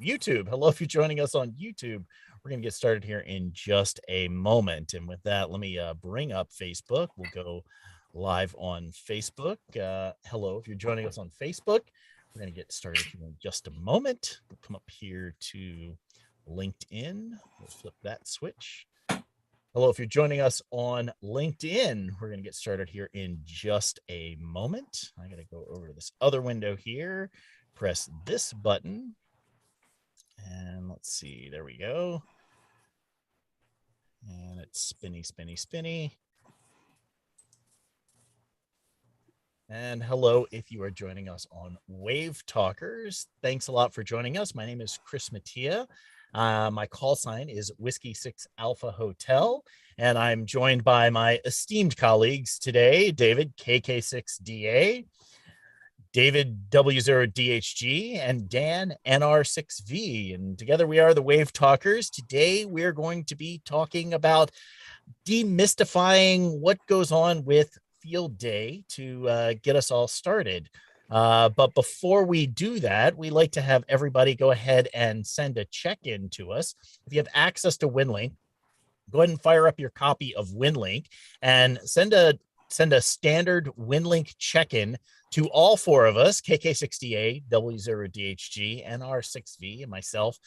YouTube. Hello, if you're joining us on YouTube. We're going to get started here in just a moment. And with that, let me bring up Facebook. We'll go live on Facebook. Hello, if you're joining us on Facebook. We're going to get started here in just a moment. We'll come up here to LinkedIn. We'll flip that switch. Hello, if you're joining us on LinkedIn, we're going to get started here in just a moment. I got to go over to this other window here, press this button, and let's see, there we go. And it's spinny, spinny, spinny. And hello, if you are joining us on WaveTalkers. Thanks a lot for joining us. My name is Chris Mattia. My call sign is Whiskey 6 Alpha Hotel, and I'm joined by my esteemed colleagues today, David, KK6DA, David, W0DHG, and Dan, NR6V. And together we are the WaveTalkers. Today we're going to be talking about demystifying what goes on with Field Day to get us all started. But before we do that, we like to have everybody go ahead and send a check-in to us. If you have access to WinLink, go ahead and fire up your copy of WinLink and send a standard WinLink check-in to all four of us, KK6DA, W0DHG, NR6V, and myself,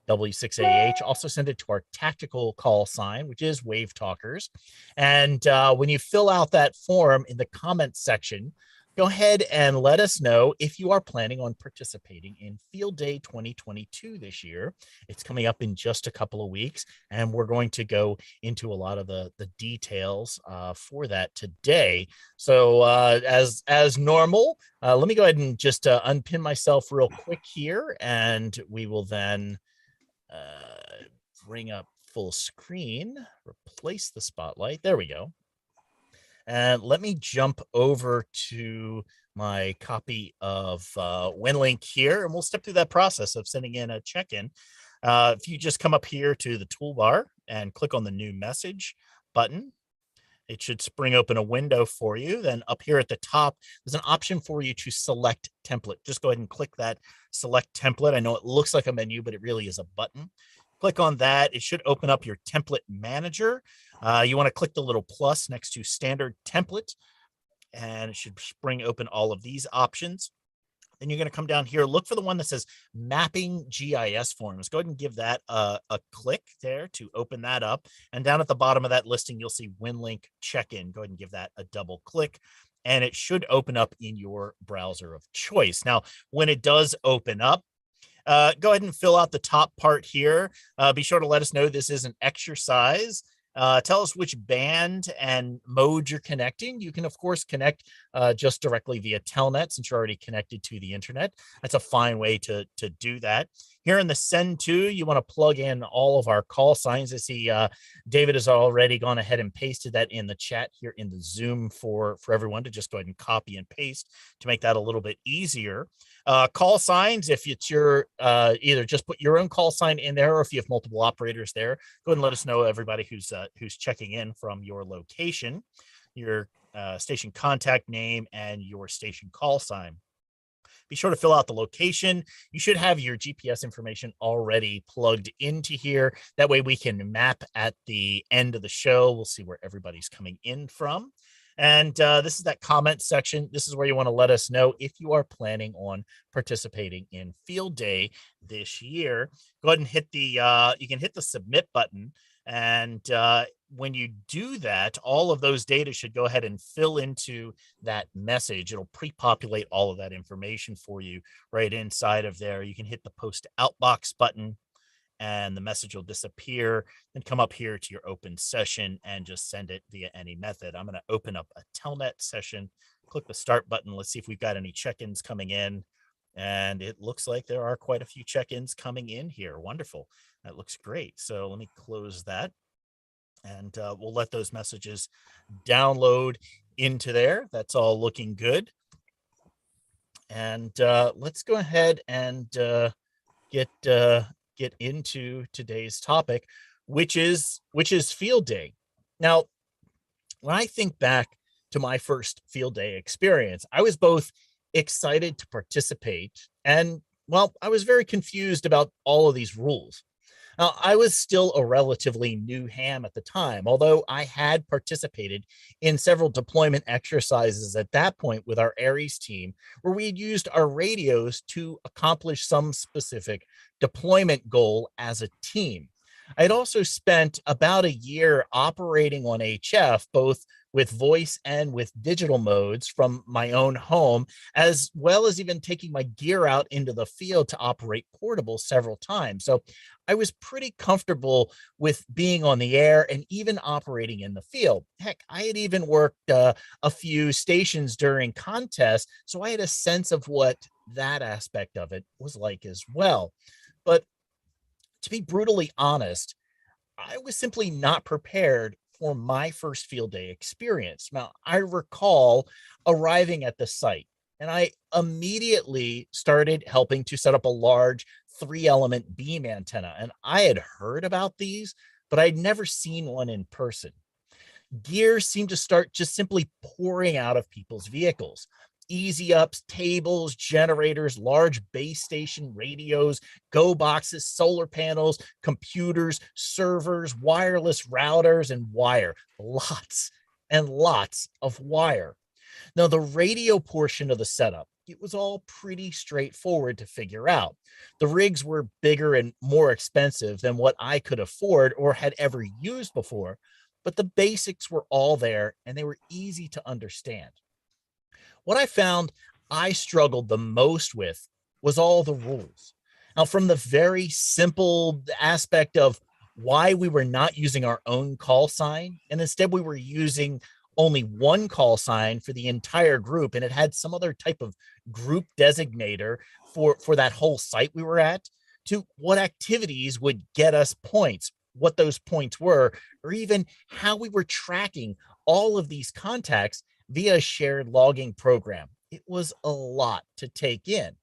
W6AH. Also send it to our tactical call sign, which is WaveTalkers. And when you fill out that form in the comments section, go ahead and let us know if you are planning on participating in Field Day 2022 this year. It's coming up in just a couple of weeks, and we're going to go into a lot of the details for that today. So as normal, let me go ahead and just unpin myself real quick here, and we will then bring up full screen, replace the spotlight. There we go. And let me jump over to my copy of WinLink here, and we'll step through that process of sending in a check-in. If you just come up here to the toolbar and click on the new message button, it should spring open a window for you. Then up here at the top, there's an option for you to select template. Just go ahead and click that select template. I know it looks like a menu, but it really is a button. Click on that. It should open up your template manager. You want to click the little plus next to standard template, and it should spring open all of these options. Then you're going to come down here, look for the one that says mapping GIS forms. Go ahead and give that a click there to open that up. And down at the bottom of that listing, you'll see WinLink check-in. Go ahead and give that a double click, and it should open up in your browser of choice. Now, when it does open up, go ahead and fill out the top part here. Be sure to let us know this is an exercise. Tell us which band and mode you're connecting. You can, of course, connect just directly via Telnet since you're already connected to the internet. That's a fine way to do that. Here in the send to, you want to plug in all of our call signs. I see David has already gone ahead and pasted that in the chat here in the Zoom for everyone to just go ahead and copy and paste to make that a little bit easier. Call signs, if it's your either just put your own call sign in there, or if you have multiple operators there, go ahead and let us know, everybody who's checking in from your location, your station contact name, and your station call sign. Be sure to fill out the location. You should have your GPS information already plugged into here. That way we can map at the end of the show. We'll see where everybody's coming in from. And this is that comment section. This is where you want to let us know if you are planning on participating in Field Day this year. Go ahead and hit the, you can hit the submit button. And when you do that, all of those data should go ahead and fill into that message. It'll pre-populate all of that information for you right inside of there. You can hit the post outbox button, and the message will disappear. Then come up here to your open session and just send it via any method. I'm going to open up a Telnet session, click the start button. Let's see if we've got any check-ins coming in. And it looks like there are quite a few check-ins coming in here. Wonderful. That looks great. So let me close that, and we'll let those messages download into there. That's all looking good. And let's go ahead and get into today's topic, which is Field Day. Now, when I think back to my first Field Day experience, I was both excited to participate and well, I was very confused about all of these rules. Now, I was still a relatively new ham at the time, although I had participated in several deployment exercises at that point with our Ares team, where we had used our radios to accomplish some specific deployment goal as a team. I'd also spent about a year operating on HF, both with voice and with digital modes from my own home, as well as even taking my gear out into the field to operate portable several times. So I was pretty comfortable with being on the air and even operating in the field. Heck, I had even worked a few stations during contests, so I had a sense of what that aspect of it was like as well. But to be brutally honest, I was simply not prepared for my first field day experience. Now, I recall arriving at the site and I immediately started helping to set up a large 3 element beam antenna. And I had heard about these, but I'd never seen one in person. Gear seemed to start just simply pouring out of people's vehicles. Easy ups, tables, generators, large base station radios, go boxes, solar panels, computers, servers, wireless routers, and wire. Lots and lots of wire. Now, the radio portion of the setup, it was all pretty straightforward to figure out. The rigs were bigger and more expensive than what I could afford or had ever used before, but the basics were all there and they were easy to understand. What I found I struggled the most with was all the rules. Now, from the very simple aspect of why we were not using our own call sign, and instead we were using only one call sign for the entire group, and it had some other type of group designator for that whole site we were at, to what activities would get us points, what those points were, or even how we were tracking all of these contacts via a shared logging program. It was a lot to take in.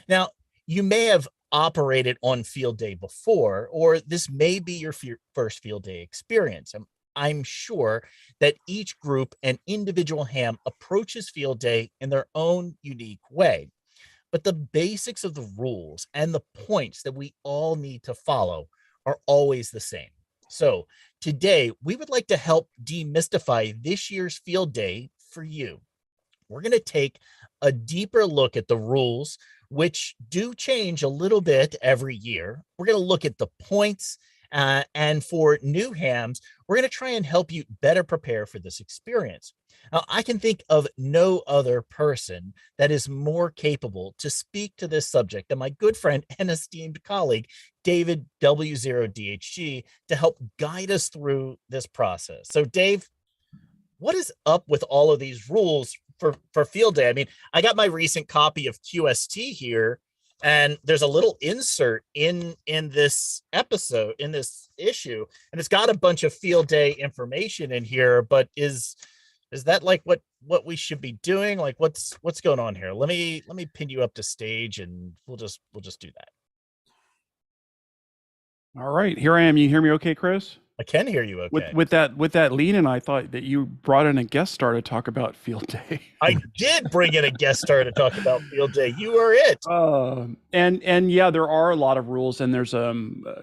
Now, you may have operated on field day before, or this may be your first field day experience. I'm sure that each group and individual ham approaches field day in their own unique way. But the basics of the rules and the points that we all need to follow are always the same. So today, we would like to help demystify this year's field day for you. We're going to take a deeper look at the rules, which do change a little bit every year. We're going to look at the points, and for new hams, we're going to try and help you better prepare for this experience. Now, I can think of no other person that is more capable to speak to this subject than my good friend and esteemed colleague, David W0DHG, to help guide us through this process. So, Dave, what is up with all of these rules for field day? I mean, I got my recent copy of QST here, and there's a little insert in this episode, in this issue, and it's got a bunch of field day information in here. But is that like what we should be doing? Like what's going on here? Let me pin you up to stage, and we'll just do that. All right, here I am. You hear me okay, Chris? I can hear you okay. With that lead in, I thought that you brought in a guest star to talk about field day. I did bring in a guest star to talk about field day. You are it. And yeah, there are a lot of rules, and there's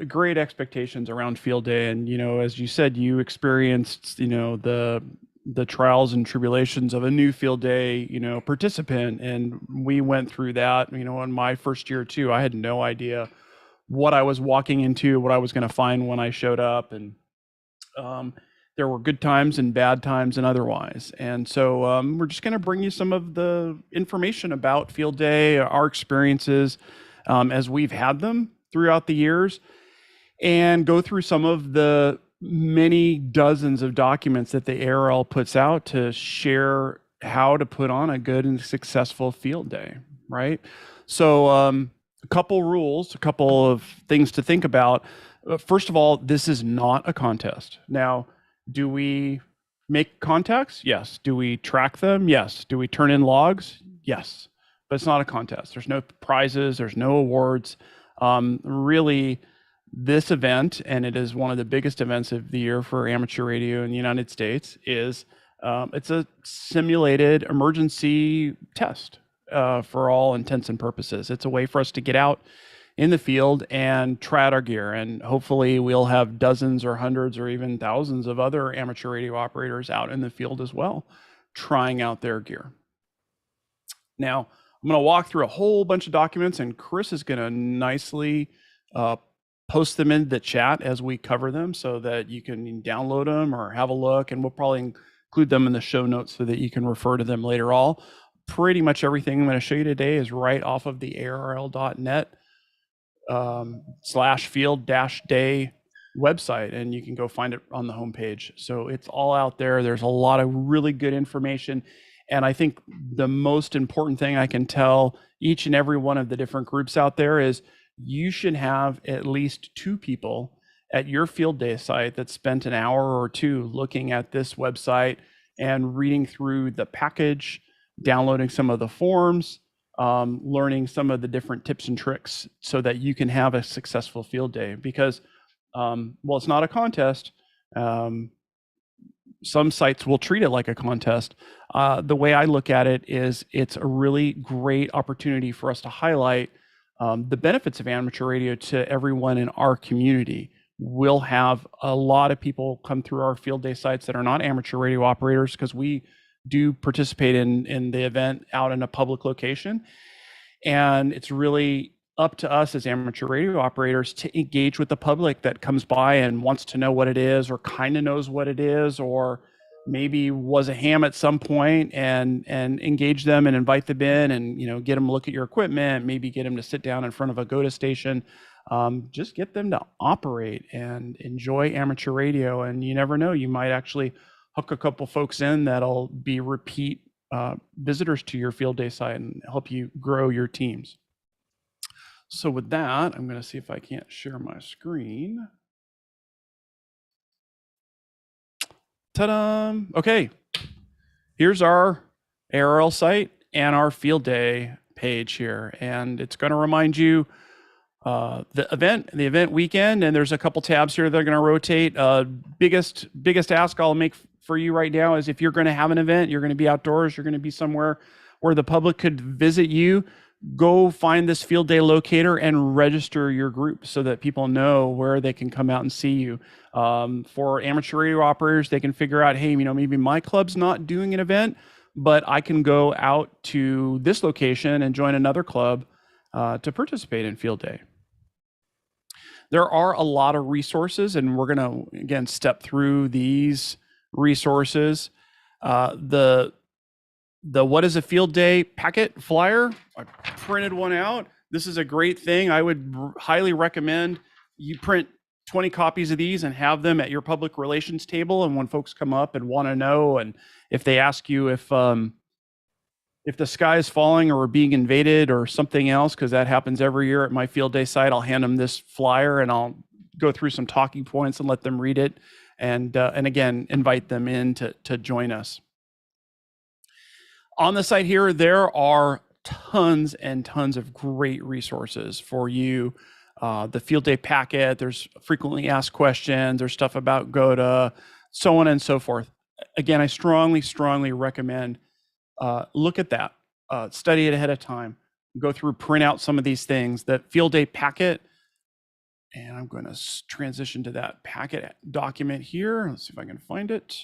great expectations around field day. And as you said, you experienced the trials and tribulations of a new field day participant, and we went through that. In my first year too, I had no idea what I was walking into, what I was going to find when I showed up, and there were good times and bad times and otherwise. And so we're just going to bring you some of the information about field day, our experiences as we've had them throughout the years, and go through some of the many dozens of documents that the ARL puts out to share how to put on a good and successful field day, right? So a couple rules, a couple of things to think about. First of all, this is not a contest. Now, do we make contacts? Yes. Do we track them? Yes. Do we turn in logs? Yes. But it's not a contest. There's no prizes. There's no awards. Really, this event, and it is one of the biggest events of the year for amateur radio in the United States, is it's a simulated emergency test. for all intents and purposes. It's a way for us to get out in the field and try out our gear. And hopefully we'll have dozens or hundreds or even thousands of other amateur radio operators out in the field as well, trying out their gear. Now, I'm going to walk through a whole bunch of documents, and Chris is going to nicely post them in the chat as we cover them so that you can download them or have a look, and we'll probably include them in the show notes so that you can refer to them later. All pretty much everything I'm going to show you today is right off of the arl.net /field-day website, and you can go find it on the homepage. So it's all out there. There's a lot of really good information. And I think the most important thing I can tell each and every one of the different groups out there is you should have at least 2 people at your field day site that spent an hour or 2 looking at this website and reading through the package, downloading some of the forms, learning some of the different tips and tricks so that you can have a successful field day. Because, well, it's not a contest. Some sites will treat it like a contest. The way I look at it is it's a really great opportunity for us to highlight the benefits of amateur radio to everyone in our community. We'll have a lot of people come through our field day sites that are not amateur radio operators, because we do participate in the event out in a public location. And it's really up to us as amateur radio operators to engage with the public that comes by and wants to know what it is, or kind of knows what it is, or maybe was a ham at some point, and engage them and invite them in and, get them to look at your equipment, maybe get them to sit down in front of a GOTA station. Just get them to operate and enjoy amateur radio. And you never know, you might actually hook a couple folks in that'll be repeat visitors to your field day site and help you grow your teams. So with that, I'm going to see if I can't share my screen. Ta-da! Okay, here's our ARL site and our field day page here, and it's going to remind you the event weekend, and there's a couple tabs here that are going to rotate. Biggest ask I'll make for you right now is, if you're going to have an event, you're going to be outdoors, you're going to be somewhere where the public could visit you, go find this field day locator and register your group so that people know where they can come out and see you. For amateur radio operators, they can figure out, hey, maybe my club's not doing an event, but I can go out to this location and join another club to participate in field day. There are a lot of resources, and we're going to, again, step through these resources. The What is a Field Day packet flyer, I printed one out. This is a great thing. I would highly recommend you print 20 copies of these and have them at your public relations table. And when folks come up and want to know, and if they ask you if the sky is falling or we're being invaded or something else, because that happens every year at my field day site, I'll hand them this flyer and I'll go through some talking points and let them read it, and again, invite them in to join us. On the site here, there are tons and tons of great resources for you. The field day packet, there's frequently asked questions, there's stuff about GOTA, so on and so forth. Again, I strongly recommend look at that, study it ahead of time, go through, print out some of these things. That field day packet, and I'm going to transition to that packet document here. Let's see if I can find it.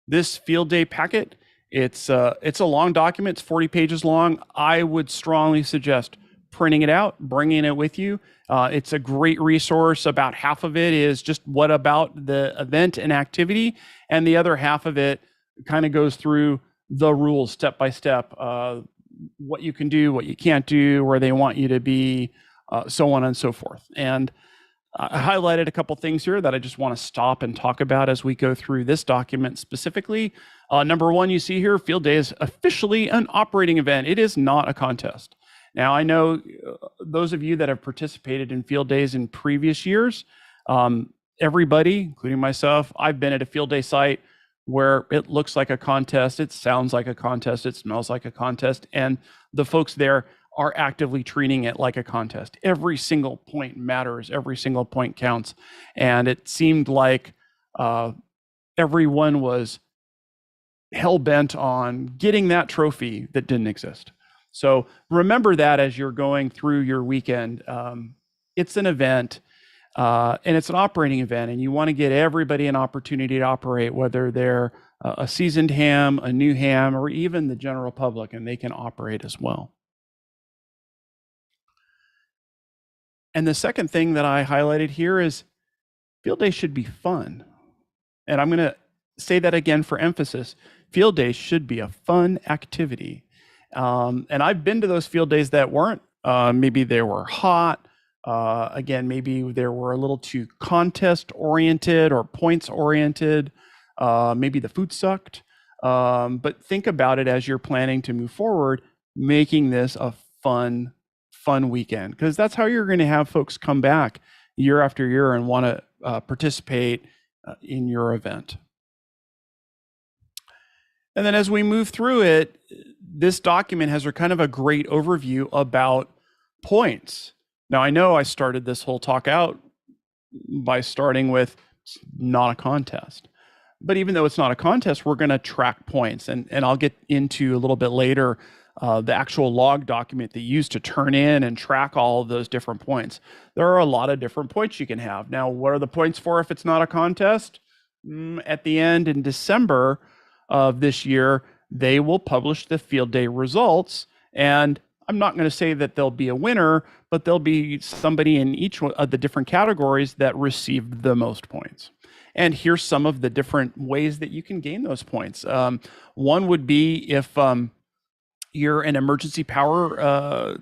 This field day packet, it's a long document. It's 40 pages long. I would strongly suggest printing it out, bringing it with you. It's a great resource. About half of it is just what about the event and activity, and the other half of it kind of goes through the rules step by step, what you can do, what you can't do, where they want you to be, so on and so forth. And I highlighted a couple things here that I just want to stop and talk about as we go through this document specifically. Number one, you see here, field day is officially an operating event. It is not a contest. Now, I know those of you that have participated in field days in previous years, everybody, including myself, I've been at a field day site where it looks like a contest, it sounds like a contest, it smells like a contest, and the folks there are actively treating it like a contest. Every single point matters, every single point counts, and it seemed like everyone was hell-bent on getting that trophy that didn't exist. So remember that as you're going through your weekend. It's an event, and it's an operating event, and you want to get everybody an opportunity to operate, whether they're a seasoned ham, a new ham, or even the general public, and they can operate as well. And the second thing that I highlighted here is field day should be fun. And I'm going to say that again for emphasis. Field days should be a fun activity. And I've been to those field days that weren't. Maybe they were hot. Again, maybe they were a little too contest oriented or points oriented. Maybe the food sucked. But think about it as you're planning to move forward, making this a fun weekend, because that's how you're going to have folks come back year after year and want to participate in your event. And then as we move through it, this document has a kind of a great overview about points. Now, I know I started this whole talk out by starting with not a contest. But even though it's not a contest, we're going to track points. And I'll get into a little bit later the actual log document that you use to turn in and track all of those different points. There are a lot of different points you can have. Now, what are the points for if it's not a contest? At the end in December of this year, they will publish the field day results. And I'm not going to say that there'll be a winner, but there'll be somebody in each of the different categories that received the most points. And here's some of the different ways that you can gain those points. One would be if you're an emergency power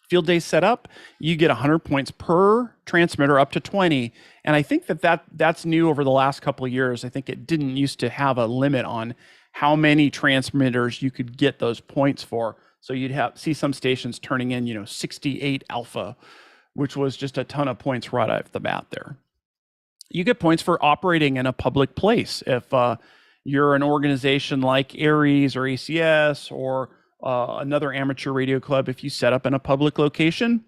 field day setup, you get 100 points per transmitter up to 20. And I think that's new over the last couple of years. I think it didn't used to have a limit on how many transmitters you could get those points for. So you'd see some stations turning in, 68 alpha, which was just a ton of points right off the bat there. You get points for operating in a public place. If you're an organization like Aries or ACS or another amateur radio club, if you set up in a public location,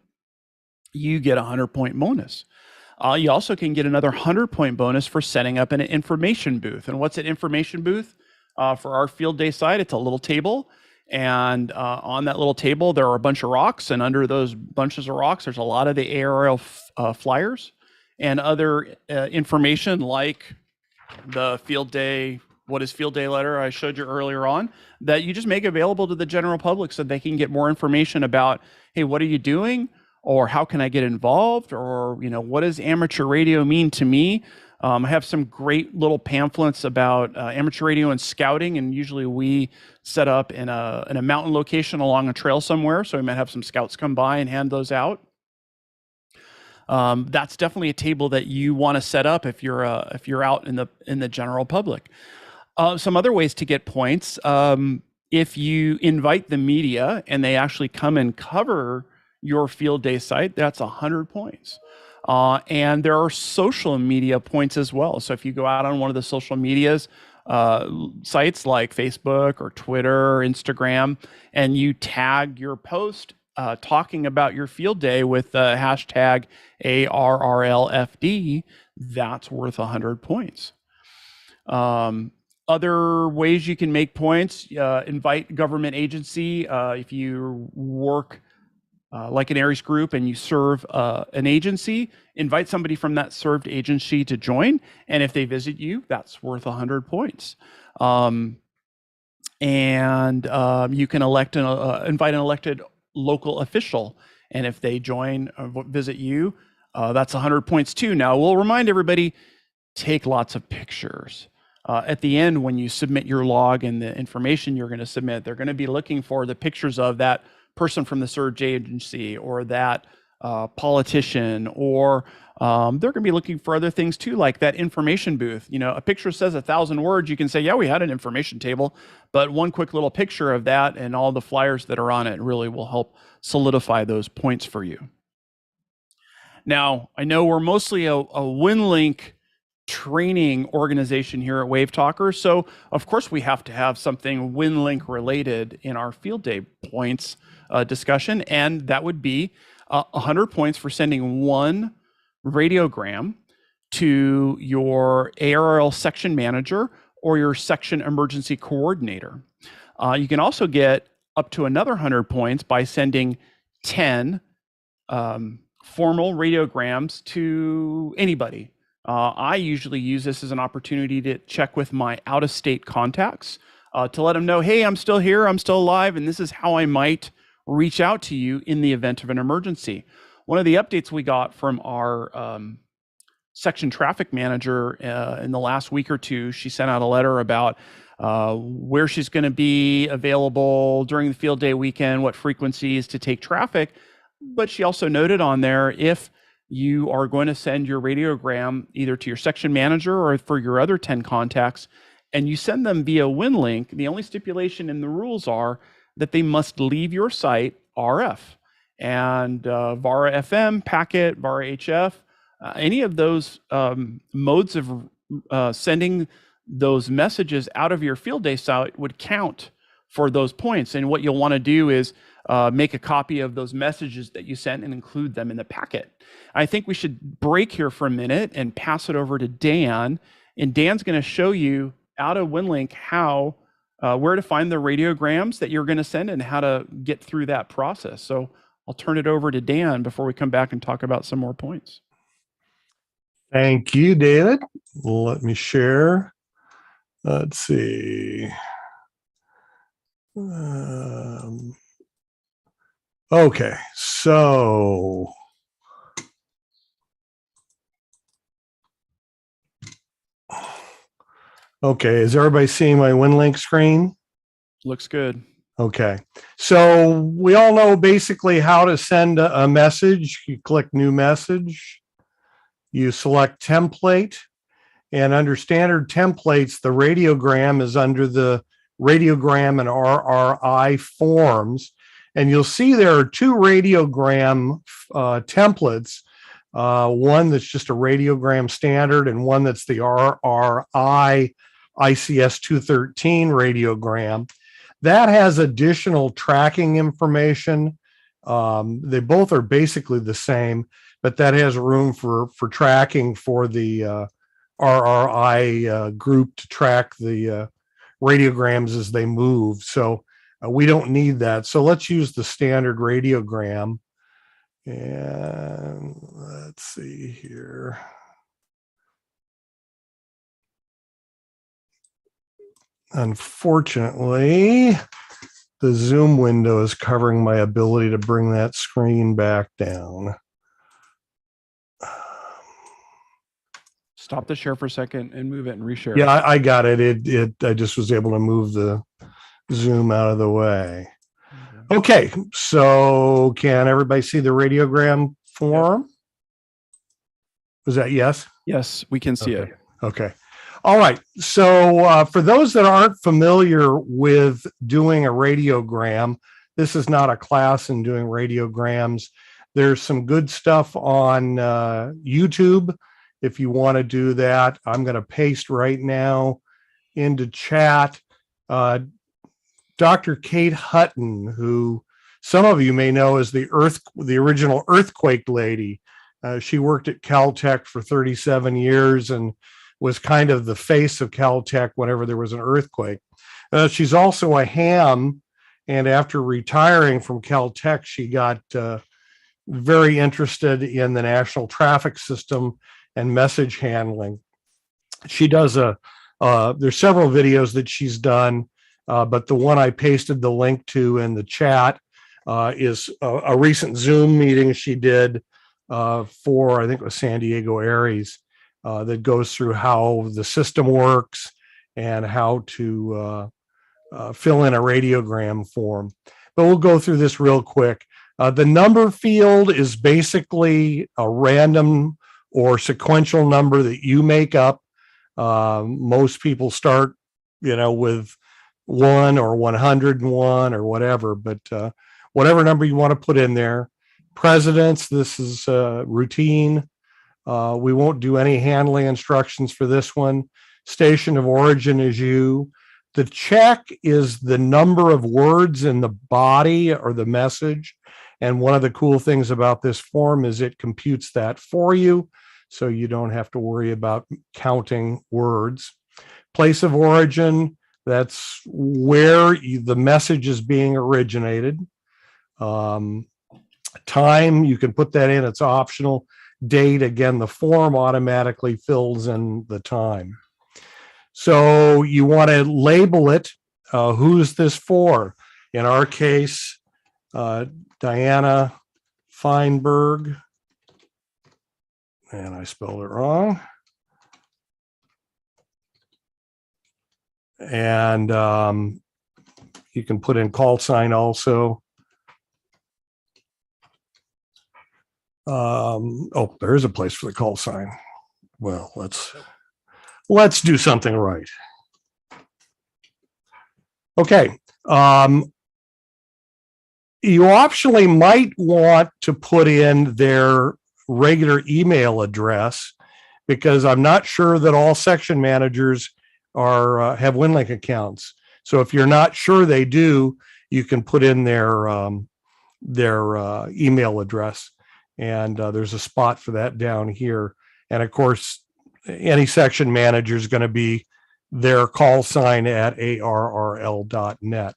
you get a 100-point bonus. You also can get another 100-point bonus for setting up an information booth. And what's an information booth? For our field day site, it's a little table. And on that little table, there are a bunch of rocks. And under those bunches of rocks, there's a lot of the ARL flyers and other information like the field day, what is field day letter I showed you earlier on, that you just make available to the general public so they can get more information about, hey, what are you doing? Or how can I get involved? Or, what does amateur radio mean to me? I have some great little pamphlets about amateur radio and scouting, and usually we set up in a mountain location along a trail somewhere, so we might have some scouts come by and hand those out. That's definitely a table that you want to set up if you're out in the general public. Some other ways to get points: if you invite the media and they actually come and cover your field day site, that's 100 points. And there are social media points as well. So if you go out on one of the social medias sites like Facebook or Twitter or Instagram, and you tag your post talking about your field day with the hashtag ARRLFD, that's worth 100 points. Other ways you can make points: invite government agency. If you work like an Aries group and you serve an agency, invite somebody from that served agency to join. And if they visit you, that's worth 100 points. And you can invite an elected local official. And if they join or visit you, that's 100 points too. Now, we'll remind everybody, take lots of pictures. At the end, when you submit your log and the information you're going to submit, they're going to be looking for the pictures of that person from the served agency or that politician, or they're going to be looking for other things too, like that information booth. A picture says 1,000 words. You can say, yeah, we had an information table, but one quick little picture of that and all the flyers that are on it really will help solidify those points for you. Now, I know we're mostly a WinLink training organization here at WaveTalkers, so of course we have to have something WinLink related in our field day points discussion, and that would be 100 points for sending one radiogram to your ARRL section manager or your section emergency coordinator. You can also get up to another 100 points by sending 10 formal radiograms to anybody. I usually use this as an opportunity to check with my out-of-state contacts to let them know, hey, I'm still here, I'm still alive, and this is how I might reach out to you in the event of an emergency. One of the updates we got from our section traffic manager in the last week or two, she sent out a letter about where she's going to be available during the field day weekend, what frequencies to take traffic. But she also noted on there, if you are going to send your radiogram either to your section manager or for your other 10 contacts, and you send them via WinLink, the only stipulation in the rules are that they must leave your site RF. And VARA FM, packet, VARA HF, any of those modes of sending those messages out of your field day site would count for those points. And what you'll want to do is make a copy of those messages that you sent and include them in the packet. I think we should break here for a minute and pass it over to Dan. And Dan's going to show you out of WinLink how, where to find the radiograms that you're going to send and how to get through that process. So I'll turn it over to Dan before we come back and talk about some more points. Thank you, David. Let me share. Let's see. Okay, so is everybody seeing my WinLink screen? Looks good. Okay, so we all know basically how to send a message. You click New Message, you select Template, and under Standard Templates, the radiogram is under the radiogram and RRI forms. And you'll see there are two radiogram templates, one that's just a radiogram standard and one that's the RRI ICS 213 radiogram. That has additional tracking information. They both are basically the same, but that has room for tracking for the RRI group to track the radiograms as they move. So we don't need that. So let's use the standard radiogram. And let's see here. Unfortunately, the Zoom window is covering my ability to bring that screen back down. Stop the share for a second and move it and reshare. Yeah, I got it. I just was able to move the Zoom out of the way. Okay, so can everybody see the radiogram form? Yep. Was that yes? Yes, we can see it. Okay. All right. So for those that aren't familiar with doing a radiogram, this is not a class in doing radiograms. There's some good stuff on YouTube. If you want to do that, I'm going to paste right now into chat. Dr. Kate Hutton, who some of you may know as the original earthquake lady. She worked at Caltech for 37 years and was kind of the face of Caltech whenever there was an earthquake. She's also a ham, and after retiring from Caltech, she got very interested in the national traffic system and message handling. She does there's several videos that she's done, but the one I pasted the link to in the chat is a recent Zoom meeting she did for, I think it was San Diego Aries, that goes through how the system works and how to fill in a radiogram form. But we'll go through this real quick. The number field is basically a random or sequential number that you make up. Most people start, with 1 or 101 or whatever, but whatever number you want to put in there. Presidents, this is routine. We won't do any handling instructions for this one. Station of origin is you. The check is the number of words in the body or the message. And one of the cool things about this form is it computes that for you, so you don't have to worry about counting words. place of origin, that's where the message is being originated. Time, you can put that in, it's optional. Date, again, the form automatically fills in the time. So you want to label it. Who's this for? In our case, Diana Feinberg, and I spelled it wrong. And you can put in call sign also. Oh, there is a place for the call sign. Well, let's do something right. Okay. You optionally might want to put in their regular email address, because I'm not sure that all section managers have WinLink accounts. So if you're not sure they do, you can put in their email address, and there's a spot for that down here. And of course, any section manager is going to be their call sign at arrl.net.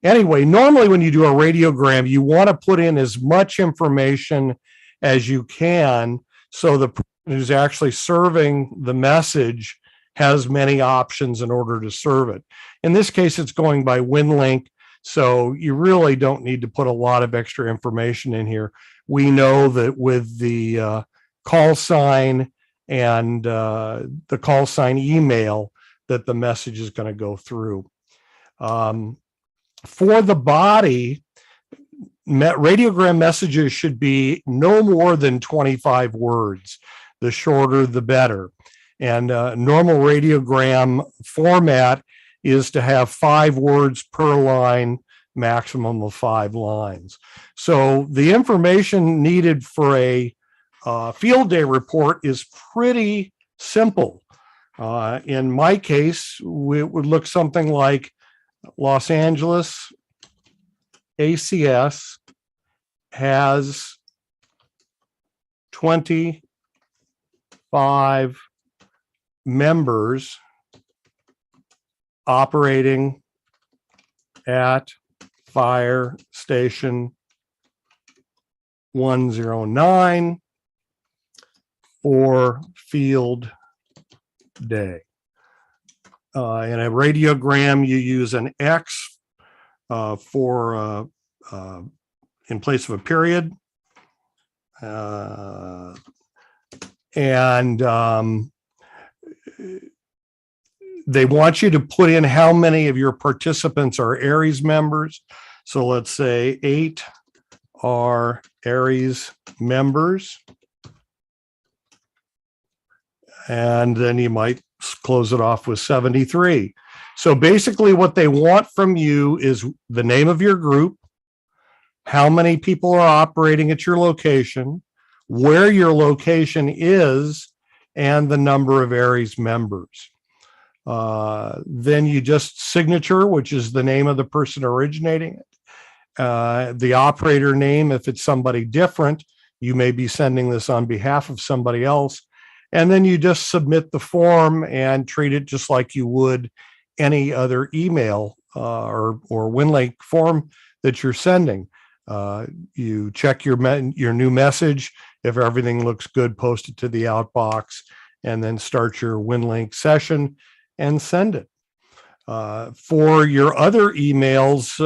Anyway, normally when you do a radiogram, you want to put in as much information as you can, so the person who's actually serving the message has many options in order to serve it. In this case, it's going by WinLink, so you really don't need to put a lot of extra information in here. We know that with the call sign and the call sign email, that the message is going to go through. For the body, radiogram messages should be no more than 25 words. The shorter, the better. And normal radiogram format is to have 5 words per line, maximum of 5 lines. So the information needed for a field day report is pretty simple. In my case, it would look something like Los Angeles ACS has 25 members operating at Fire Station 109 for field day. In a radiogram, you use an X for in place of a period. And they want you to put in how many of your participants are Aries members. So let's say 8 are Aries members. And then you might close it off with 73. So basically what they want from you is the name of your group, how many people are operating at your location, where your location is, and the number of Aries members. Then you just signature, which is the name of the person originating it. The operator name, if it's somebody different, you may be sending this on behalf of somebody else. And then you just submit the form and treat it just like you would any other email or WinLink form that you're sending. You check your new message. If everything looks good, post it to the outbox, and then start your WinLink session and send it. For your other emails,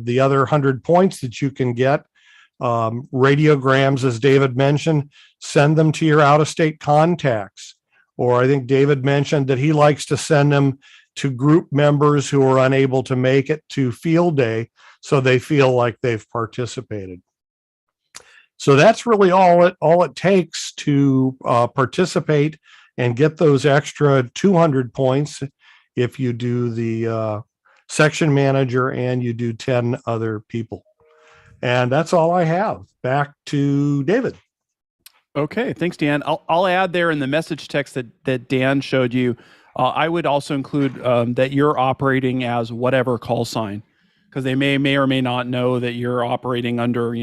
the other 100 points that you can get, radiograms, as David mentioned, send them to your out-of-state contacts. Or I think David mentioned that he likes to send them to group members who are unable to make it to field day, so they feel like they've participated. So that's really all it takes to participate and get those extra 200 points if you do the section manager and you do 10 other people. And that's all I have. Back to David. Okay, thanks, Dan. I'll add there in the message text that Dan showed you, I would also include that you're operating as whatever call sign, because they may or may not know that you're operating under,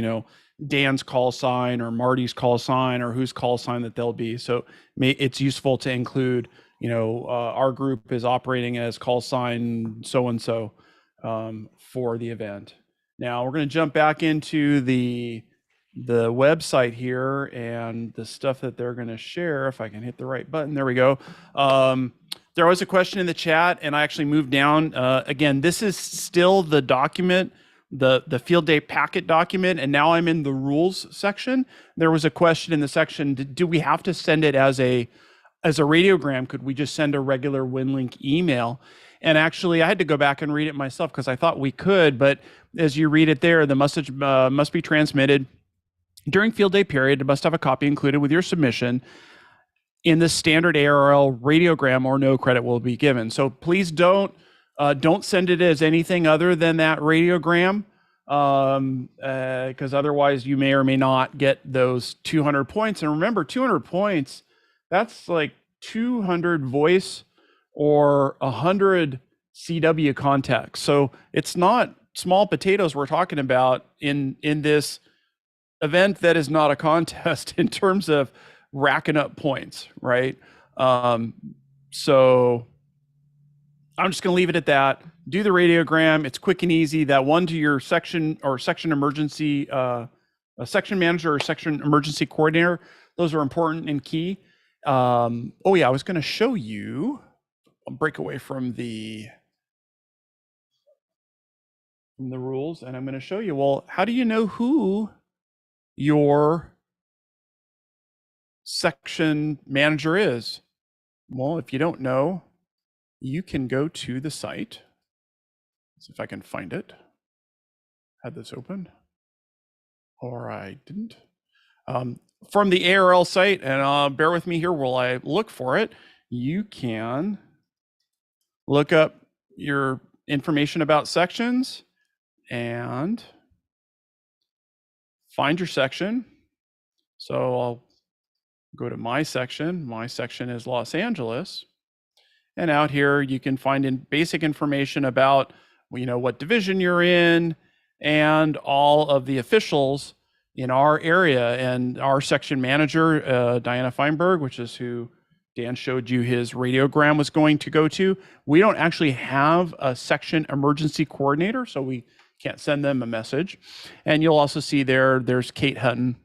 Dan's call sign or Marty's call sign or whose call sign that they'll be. So it's useful to include our group is operating as call sign so-and-so for the event. Now we're going to jump back into the website here and the stuff that they're going to share. If I can hit the right button, there we go. There was a question in the chat, and I actually moved down. Again, this is still the document, the field day packet document, and now I'm in the rules section. There was a question in the section: do we have to send it as a radiogram? Could we just send a regular WinLink email? And actually, I had to go back and read it myself because I thought we could, but as you read it there, the message must be transmitted during field day period. It must have a copy included with your submission. In the standard ARL radiogram, or no credit will be given. So please don't send it as anything other than that radiogram, because otherwise you may or may not get those 200 points. And remember, 200 points, that's like 200 voice or 100 CW contacts. So it's not small potatoes we're talking about in this event that is not a contest in terms of racking up points, right? So I'm just going to leave it at that. Do the radiogram. It's quick and easy. That one to your section or section emergency, a section manager or section emergency coordinator. Those are important and key. Oh yeah, I was going to show you. I'll break away from the rules, and I'm going to show you. Well, how do you know who your section manager is? Well, if you don't know, you can go to the site. Let's see if I can find it. Had this open, or I didn't. From the ARL site, and bear with me here while I look for it. You can look up your information about sections and find your section. So I'll go to my section. My section is Los Angeles. And out here, you can find basic information about, what division you're in and all of the officials in our area. And our section manager, Diana Feinberg, which is who Dan showed you his radiogram was going to go to. We don't actually have a section emergency coordinator, so we can't send them a message. And you'll also see there's Kate Hutton.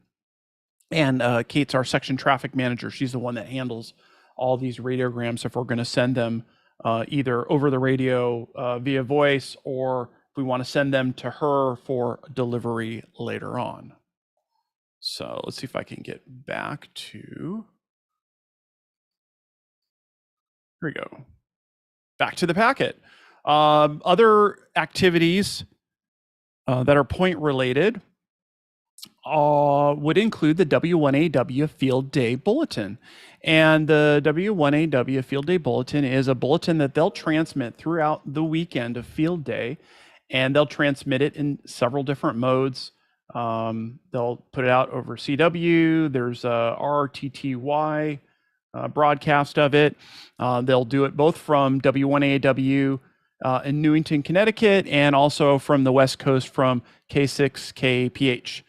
And Kate's our section traffic manager. She's the one that handles all these radiograms if we're going to send them either over the radio via voice, or if we want to send them to her for delivery later on. So let's see if I can get back to, here we go, back to the packet. Other activities that are point related would include the W1AW Field Day Bulletin. And the W1AW Field Day Bulletin is a bulletin that they'll transmit throughout the weekend of Field Day, and they'll transmit it in several different modes. They'll put it out over CW. There's a RTTY broadcast of it. They'll do it both from W1AW in Newington, Connecticut, and also from the West Coast from K6KPH.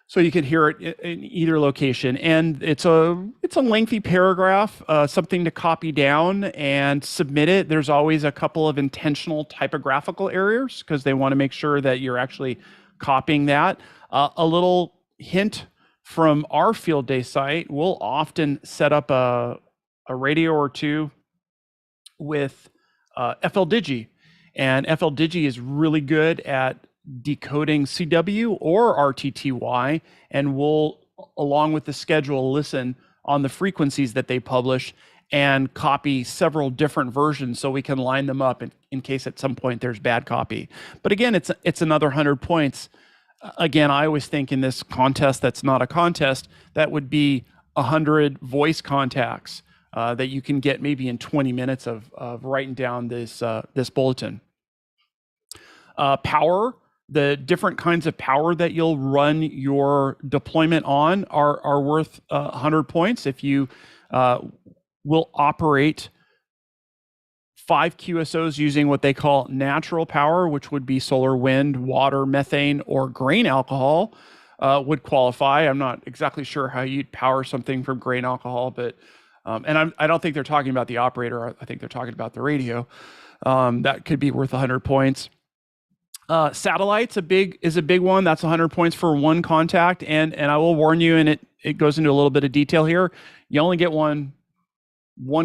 So you can hear it in either location, and it's a lengthy paragraph, something to copy down and submit it. There's always a couple of intentional typographical errors because they want to make sure that you're actually copying that. A little hint from our field day site: we'll often set up a radio or two with FLDigi, and FLDigi is really good at decoding CW or RTTY, and we'll, along with the schedule, listen on the frequencies that they publish and copy several different versions so we can line them up in case at some point there's bad copy. But again, it's another 100 points. Again, I always think in this contest that's not a contest, that would be 100 voice contacts that you can get maybe in 20 minutes of writing down this bulletin. Power. The different kinds of power that you'll run your deployment on are worth 100 points. If you will operate 5 QSOs using what they call natural power, which would be solar, wind, water, methane, or grain alcohol, would qualify. I'm not exactly sure how you'd power something from grain alcohol, but And I don't think they're talking about the operator. I think they're talking about the radio. That could be worth 100 points. Satellites is a big one. That's 100 points for one contact. And I will warn you, and it goes into a little bit of detail here. You only get one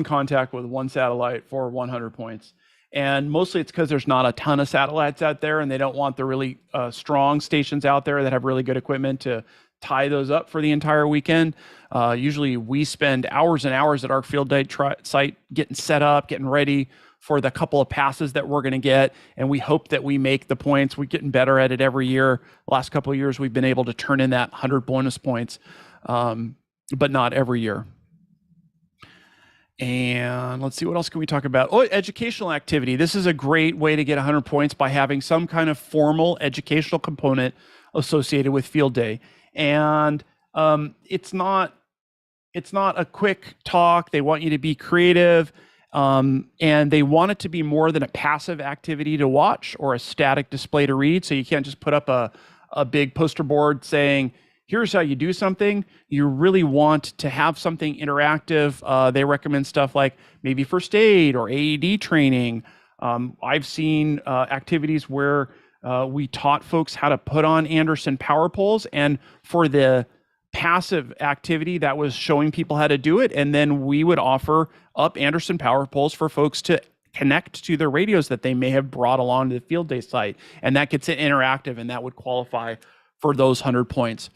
contact with one satellite for 100 points. And mostly it's because there's not a ton of satellites out there, and they don't want the really strong stations out there that have really good equipment to tie those up for the entire weekend. Usually we spend hours and hours at our field day site getting set up, getting ready for the couple of passes that we're going to get. And we hope that we make the points. We're getting better at it every year. The last couple of years, we've been able to turn in that 100 bonus points, but not every year. And let's see, what else can we talk about? Oh, educational activity. This is a great way to get 100 points by having some kind of formal educational component associated with field day. And it's not a quick talk. They want you to be creative. And they want it to be more than a passive activity to watch or a static display to read. So you can't just put up a big poster board saying, here's how you do something. You really want to have something interactive. They recommend stuff like maybe first aid or AED training. I've seen activities where we taught folks how to put on Anderson power poles, and for the passive activity that was showing people how to do it, and then we would offer up Anderson power poles for folks to connect to their radios that they may have brought along to the field day site, and that gets it interactive, and that would qualify for those 100 points.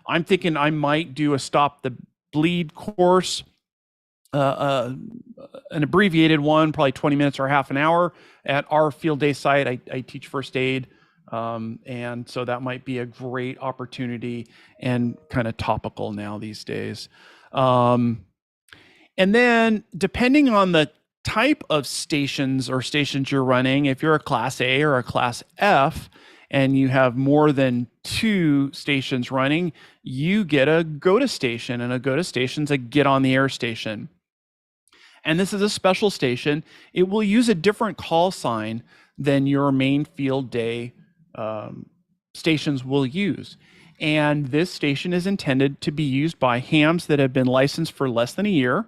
I'm thinking I might do a Stop the Bleed course, an abbreviated one, probably 20 minutes or half an hour at our field day site. I teach first aid. And so that might be a great opportunity and kind of topical now these days. And then depending on the type of stations you're running, if you're a Class A or a Class F, and you have more than 2 stations running, you get a go-to station, and a go-to station's a get on the air station. And this is a special station. It will use a different call sign than your main field day stations will use. And this station is intended to be used by hams that have been licensed for less than a year,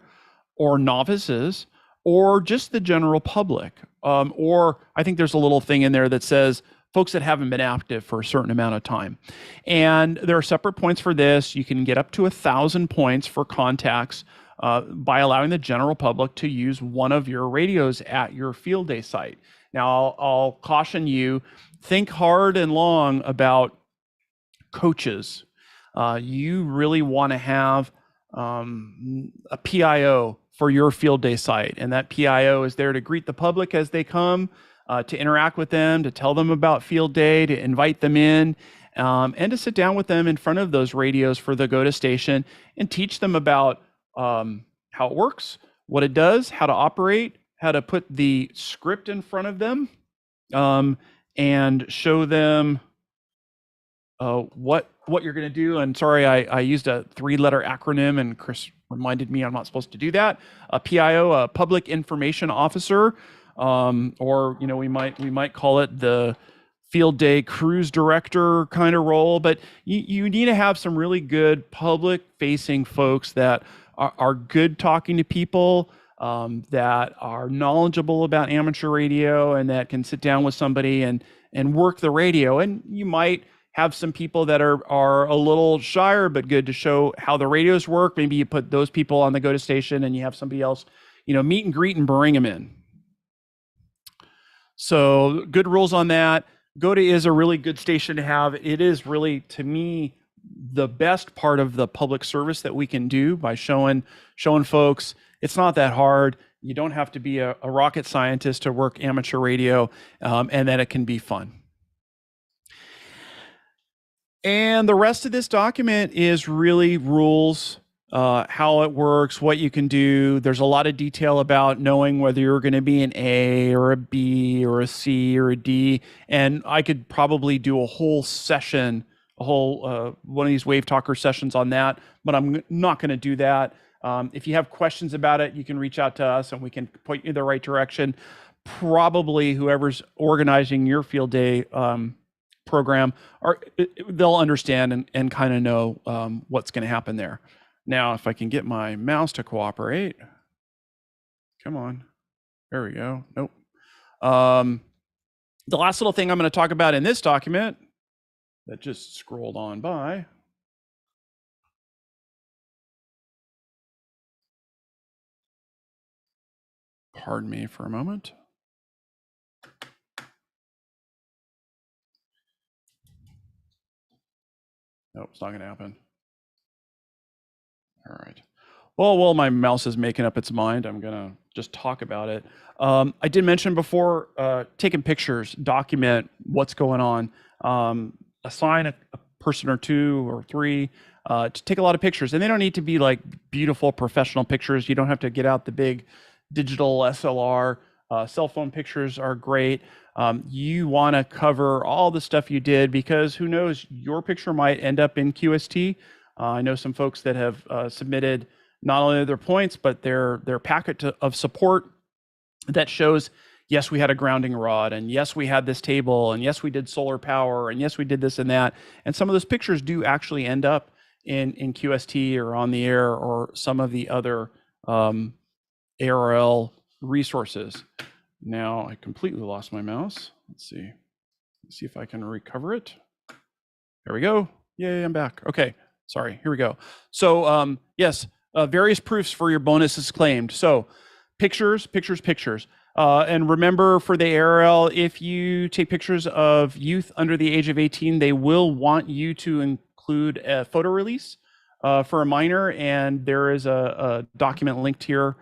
or novices, or just the general public. Or I think there's a little thing in there that says folks that haven't been active for a certain amount of time. And there are separate points for this. You can get up to 1,000 points for contacts by allowing the general public to use one of your radios at your field day site. Now, I'll caution you, think hard and long about coaches. You really want to have a PIO for your field day site. And that PIO is there to greet the public as they come, to interact with them, to tell them about field day, to invite them in, and to sit down with them in front of those radios for the go-to station and teach them about how it works, what it does, how to operate, how to put the script in front of them, and show them what you're going to do. And sorry, I used a 3-letter acronym, and Chris reminded me I'm not supposed to do that. A PIO, a Public Information Officer, or we might call it the field day cruise director kind of role. But you need to have some really good public-facing folks that are good talking to people, that are knowledgeable about amateur radio, and that can sit down with somebody and work the radio. And you might have some people that are a little shyer, but good to show how the radios work. Maybe you put those people on the go-to station, and you have somebody else, meet and greet and bring them in. So good rules on that. Go-to is a really good station to have. It is really, to me, the best part of the public service that we can do by showing folks it's not that hard. You don't have to be a rocket scientist to work amateur radio, and that it can be fun. And the rest of this document is really rules, how it works, what you can do. There's a lot of detail about knowing whether you're going to be an A or a B or a C or a D. And I could probably do a whole session, one of these WaveTalker sessions on that, but I'm not going to do that. If you have questions about it, you can reach out to us and we can point you in the right direction. Probably whoever's organizing your field day program, they'll understand and kind of know what's going to happen there. Now, if I can get my mouse to cooperate, come on, there we go. Nope. The last little thing I'm going to talk about in this document that just scrolled on by. Pardon me for a moment. Nope, it's not going to happen. All right. Well, while my mouse is making up its mind, I'm going to just talk about it. I did mention before, taking pictures, document what's going on. Assign a person or two or three to take a lot of pictures. And they don't need to be like beautiful professional pictures. You don't have to get out the big digital SLR. Cell phone pictures are great. You want to cover all the stuff you did, because who knows, your picture might end up in QST. I know some folks that have submitted not only their points, but their packet of support that shows, yes, we had a grounding rod, and yes, we had this table, and yes, we did solar power, and yes, we did this and that. And some of those pictures do actually end up in QST or on the air or some of the other ARL resources. Now I completely lost my mouse. Let's see if I can recover it. There we go. Yay, I'm back. Okay, sorry, here we go. So yes, various proofs for your bonuses claimed. So pictures. And remember, for the ARL, if you take pictures of youth under the age of 18, they will want you to include a photo release for a minor. And there is a document linked here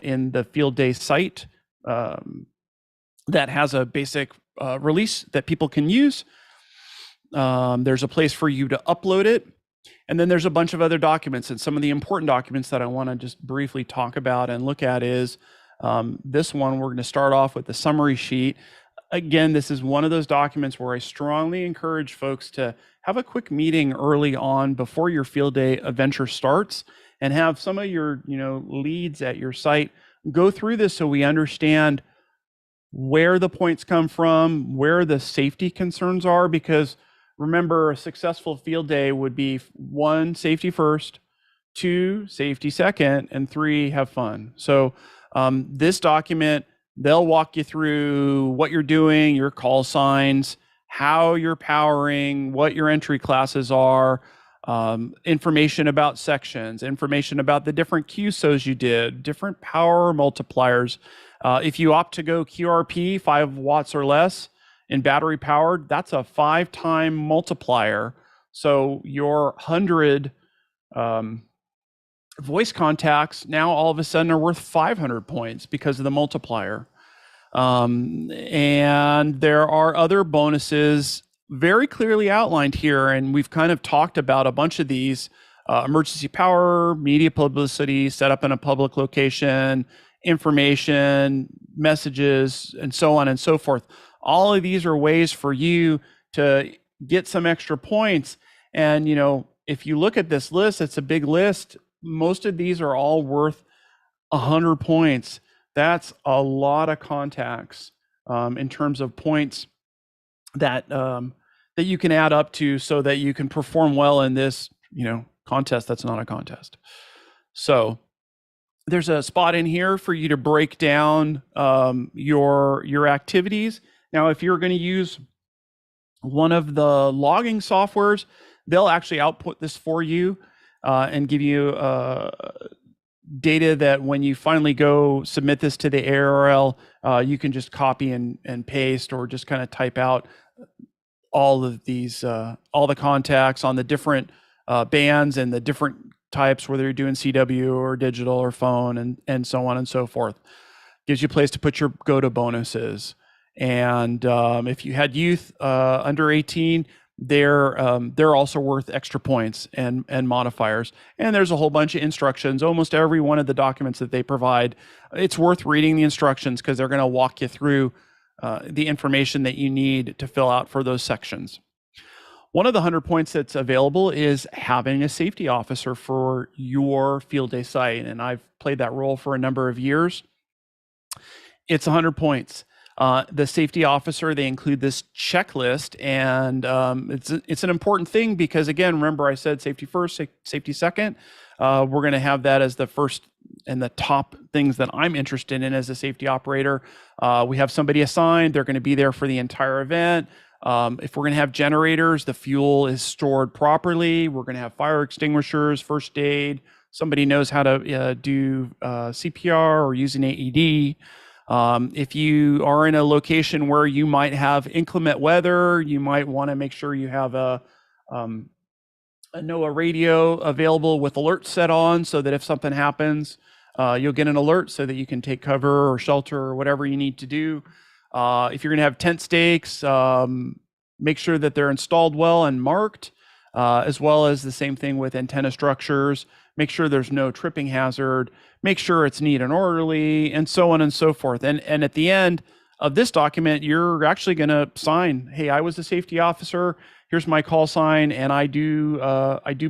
in the field day site that has a basic release that people can use. There's a place for you to upload it. And then there's a bunch of other documents, and some of the important documents that I want to just briefly talk about and look at is this one. We're going to start off with the summary sheet. Again, this is one of those documents where I strongly encourage folks to have a quick meeting early on before your field day adventure starts, and have some of your leads at your site go through this so we understand where the points come from, where the safety concerns are, because remember, a successful field day would be 1, safety first, 2, safety second, and 3, have fun. So this document, they'll walk you through what you're doing, your call signs, how you're powering, what your entry classes are, information about sections, information about the different QSOs you did, different power multipliers. If you opt to go QRP, 5 watts or less, in battery powered, that's a 5-time multiplier. So your 100 voice contacts now all of a sudden are worth 500 points because of the multiplier. And there are other bonuses very clearly outlined here, and we've kind of talked about a bunch of these: emergency power, media publicity, set up in a public location, information, messages, and so on and so forth. All of these are ways for you to get some extra points. And, if you look at this list, it's a big list. Most of these are all worth 100 points. That's a lot of contacts in terms of points that you can add up to so that you can perform well in this, contest that's not a contest. So there's a spot in here for you to break down your activities. Now, if you're going to use one of the logging softwares, they'll actually output this for you and give you data that when you finally go submit this to the ARL, you can just copy and paste, or just kind of type out all of these, all the contacts on the different bands and the different types, whether you're doing CW or digital or phone and so on and so forth. Gives you a place to put your go-to bonuses. And if you had youth under 18, they're also worth extra points and modifiers. And there's a whole bunch of instructions. Almost every one of the documents that they provide, it's worth reading the instructions, because they're going to walk you through the information that you need to fill out for those sections. One of the 100 points that's available is having a safety officer for your field day site. And I've played that role for a number of years. It's 100 points. The safety officer, they include this checklist, and it's an important thing because, again, remember I said safety first, safety second. We're going to have that as the first and the top things that I'm interested in as a safety operator. We have somebody assigned. They're going to be there for the entire event. If we're going to have generators, the fuel is stored properly. We're going to have fire extinguishers, first aid. Somebody knows how to do CPR or use an AED. If you are in a location where you might have inclement weather, you might want to make sure you have a NOAA radio available with alerts set on, so that if something happens, you'll get an alert so that you can take cover or shelter or whatever you need to do. If you're going to have tent stakes, make sure that they're installed well and marked, as well as the same thing with antenna structures. Make sure there's no tripping hazard. Make sure it's neat and orderly, and so on and so forth. And at the end of this document, you're actually going to sign, hey, I was a safety officer. Here's my call sign. And I do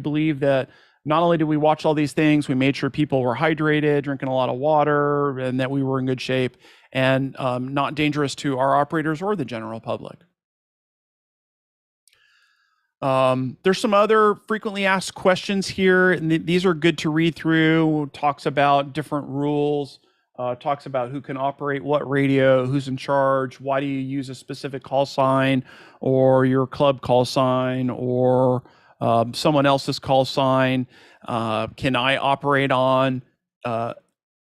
believe that not only did we watch all these things, we made sure people were hydrated, drinking a lot of water, and that we were in good shape and not dangerous to our operators or the general public. There's some other frequently asked questions here, and these are good to read through. Talks about different rules, talks about who can operate what radio, who's in charge, why do you use a specific call sign or your club call sign or someone else's call sign. Can I operate on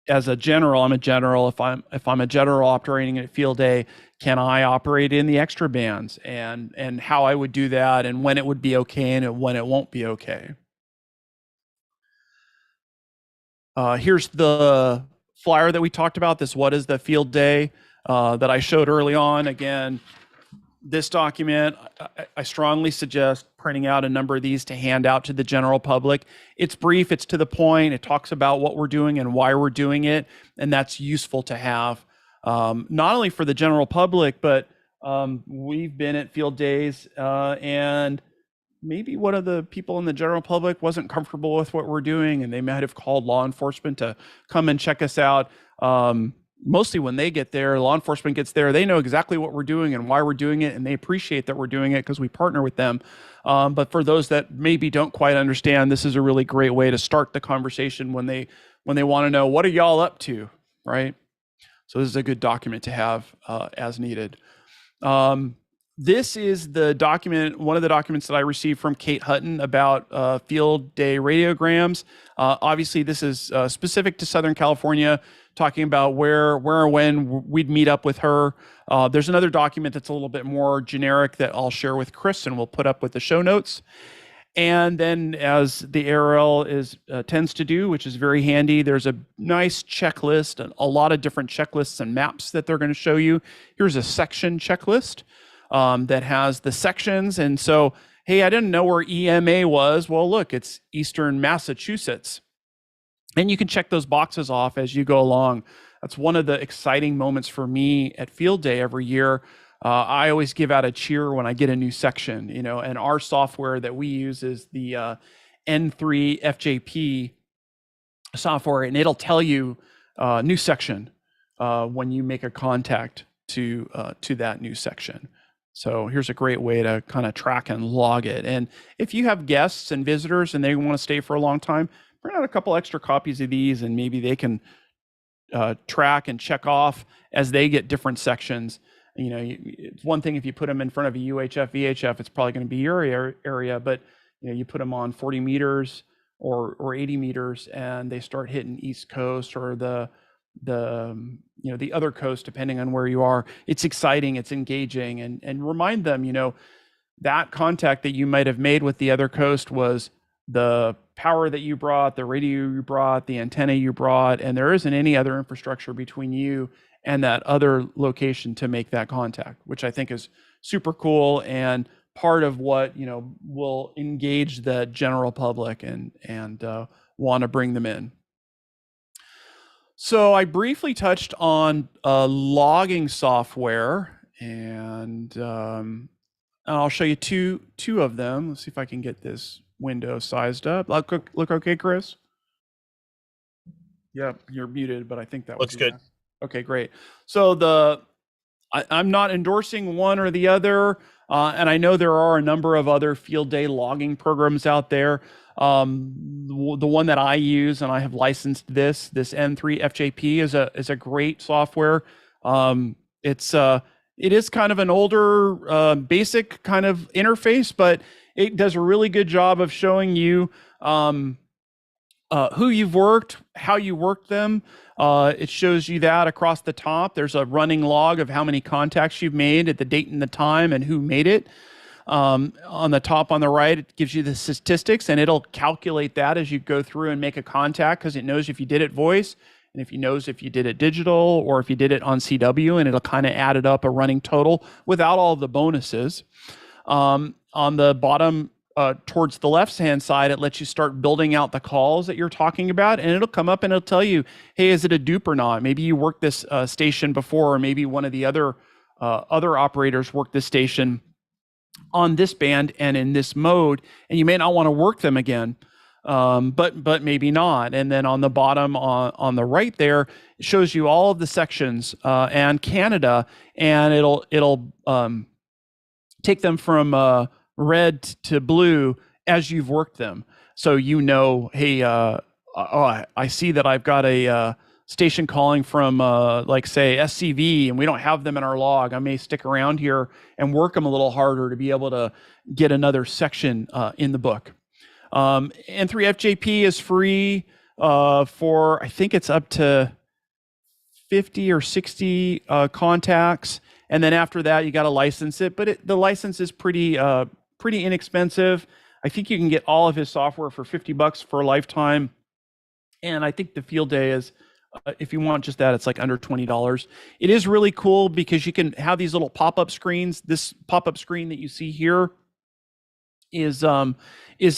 as a general? I'm a general. If I'm a general operating at field day, can I operate in the extra bands, and how I would do that, and when it would be okay and when it won't be okay. Here's the flyer that we talked about. This what is the field day that I showed early on. Again, this document, I strongly suggest printing out a number of these to hand out to the general public. It's brief, it's to the point, it talks about what we're doing and why we're doing it, and that's useful to have, not only for the general public, but we've been at field days and maybe one of the people in the general public wasn't comfortable with what we're doing, and they might have called law enforcement to come and check us out. Mostly when they get there, law enforcement gets there, they know exactly what we're doing and why we're doing it, and they appreciate that we're doing it because we partner with them. But for those that maybe don't quite understand, this is a really great way to start the conversation when they want to know, what are y'all up to, right? So this is a good document to have as needed. This is the document, one of the documents that I received from Kate Hutton about field day radiograms. Obviously, this is specific to Southern California, talking about where and when we'd meet up with her. There's another document that's a little bit more generic that I'll share with Chris and we'll put up with the show notes. And then, as the ARL tends to do, which is very handy, there's a nice checklist, and a lot of different checklists and maps that they're going to show you. Here's a section checklist that has the sections. And so, hey, I didn't know where EMA was. Well, look, it's Eastern Massachusetts. And you can check those boxes off as you go along. That's one of the exciting moments for me at field day every year. I always give out a cheer when I get a new section, and our software that we use is the N1mm FJP software, and it'll tell you new section when you make a contact to that new section. So here's a great way to kind of track and log it. And if you have guests and visitors and they want to stay for a long time, print out a couple extra copies of these, and maybe they can track and check off as they get different sections. It's one thing if you put them in front of a UHF, VHF, it's probably going to be your area, but you put them on 40 meters or 80 meters, and they start hitting East Coast or the other coast, depending on where you are. It's exciting, it's engaging, and remind them, that contact that you might have made with the other coast was the power that you brought, the radio you brought, the antenna you brought, and there isn't any other infrastructure between you and that other location to make that contact, which I think is super cool and part of what will engage the general public and want to bring them in. So I briefly touched on logging software, and I'll show you two of them. Let's see if I can get this window sized up. Look okay, Chris? Yep, you're muted, but I think that looks good. Okay, great. So I'm not endorsing one or the other. And I know there are a number of other field day logging programs out there. The one that I use, and I have licensed this N1mm is a great software. It is kind of an older, basic kind of interface, but it does a really good job of showing you who you've worked, how you worked them. It shows you that across the top. There's a running log of how many contacts you've made at the date and the time and who made it. On the top on the right, it gives you the statistics, and it'll calculate that as you go through and make a contact, because it knows if you did it voice, and if you did it digital, or if you did it on CW, and it'll kind of add it up a running total without all of the bonuses. On the bottom, towards the left-hand side, it lets you start building out the calls that you're talking about, and it'll come up and it'll tell you, hey, is it a dupe or not? Maybe you worked this station before, or maybe one of the other operators worked this station on this band and in this mode, and you may not want to work them again, but maybe not. And then on the bottom on the right there, it shows you all of the sections and Canada, and it'll take them from red to blue as you've worked them. So hey, I see that I've got a station calling from like say SCV, and we don't have them in our log. I may stick around here and work them a little harder to be able to get another section in the book. N1mm is free for, I think it's up to 50 or 60 contacts. And then after that, you got to license it, but the license is pretty inexpensive. I think you can get all of his software for $50 for a lifetime. And I think the field day is, if you want just that, it's like under $20. It is really cool because you can have these little pop-up screens. This pop-up screen that you see here is a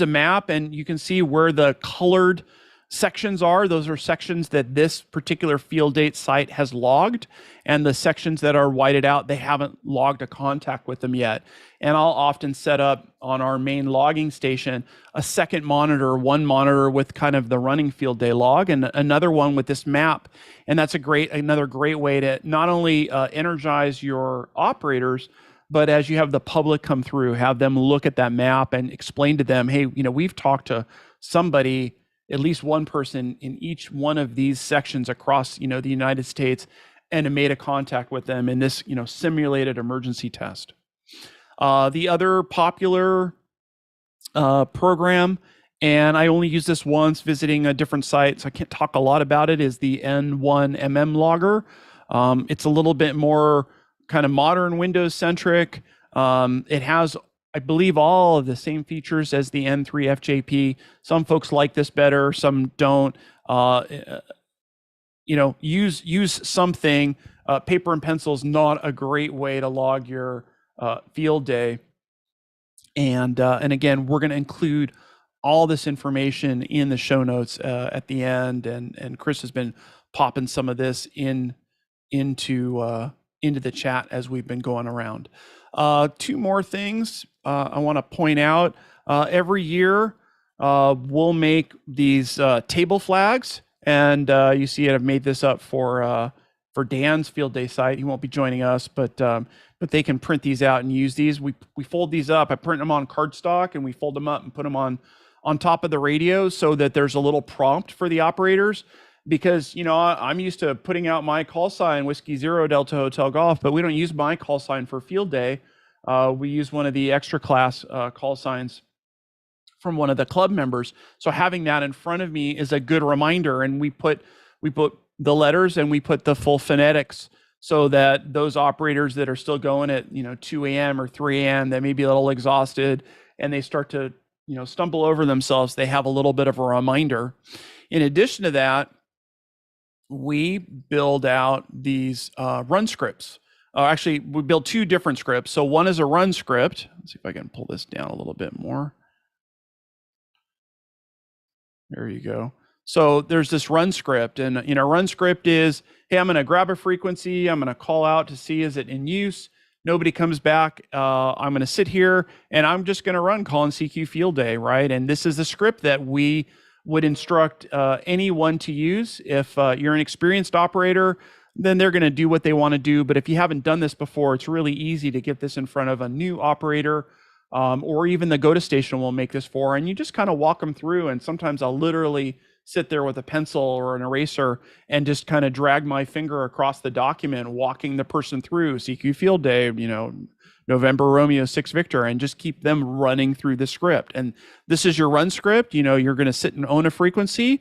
map, and you can see where the colored sections are. Those are sections that this particular field date site has logged, and the sections that are whited out, they haven't logged a contact with them yet. And I'll often set up on our main logging station a second monitor, one monitor with kind of the running field day log, and another one with this map. And that's another great way to not only energize your operators, but as you have the public come through, have them look at that map and explain to them, hey, we've talked to somebody, at least one person in each one of these sections across, the United States, and made a contact with them in this, simulated emergency test. The other popular program, and I only use this once visiting a different site, so I can't talk a lot about it, is the N1mm Logger. It's a little bit more kind of modern Windows centric. It has, I believe, all of the same features as the N1mm. Some folks like this better, some don't. Use something. Paper and pencil is not a great way to log your field day. And again, we're going to include all this information in the show notes at the end. And Chris has been popping some of this into the chat as we've been going around. Two more things I want to point out. Every year, we'll make these table flags, and you see it. I've made this up for Dan's field day site. He won't be joining us, but they can print these out and use these. We fold these up. I print them on cardstock, and we fold them up and put them on top of the radio so that there's a little prompt for the operators. Because, I'm used to putting out my call sign, Whiskey Zero Delta Hotel Golf, but we don't use my call sign for field day. We use one of the extra class call signs from one of the club members. So having that in front of me is a good reminder. And we put the letters and we put the full phonetics so that those operators that are still going at 2 a.m. or 3 a.m. that may be a little exhausted and they start to stumble over themselves, they have a little bit of a reminder. In addition to that, we build out these run scripts. Actually, we build two different scripts. So one is a run script. Let's see if I can pull this down a little bit more. There you go. So there's this run script, and run script is, hey, I'm going to grab a frequency. I'm going to call out to see, is it in use? Nobody comes back. I'm going to sit here, and I'm just going to run call and CQ field day, right? And this is the script that we would instruct anyone to use. If you're an experienced operator then they're going to do what they want to do. But if you haven't done this before, it's really easy to get this in front of a new operator, or even the go-to station will make this for, and you just kind of walk them through. And sometimes I'll literally sit there with a pencil or an eraser and just kind of drag my finger across the document, walking the person through CQ field day, November Romeo 6 Victor, and just keep them running through the script. And this is your run script. You're going to sit and own a frequency.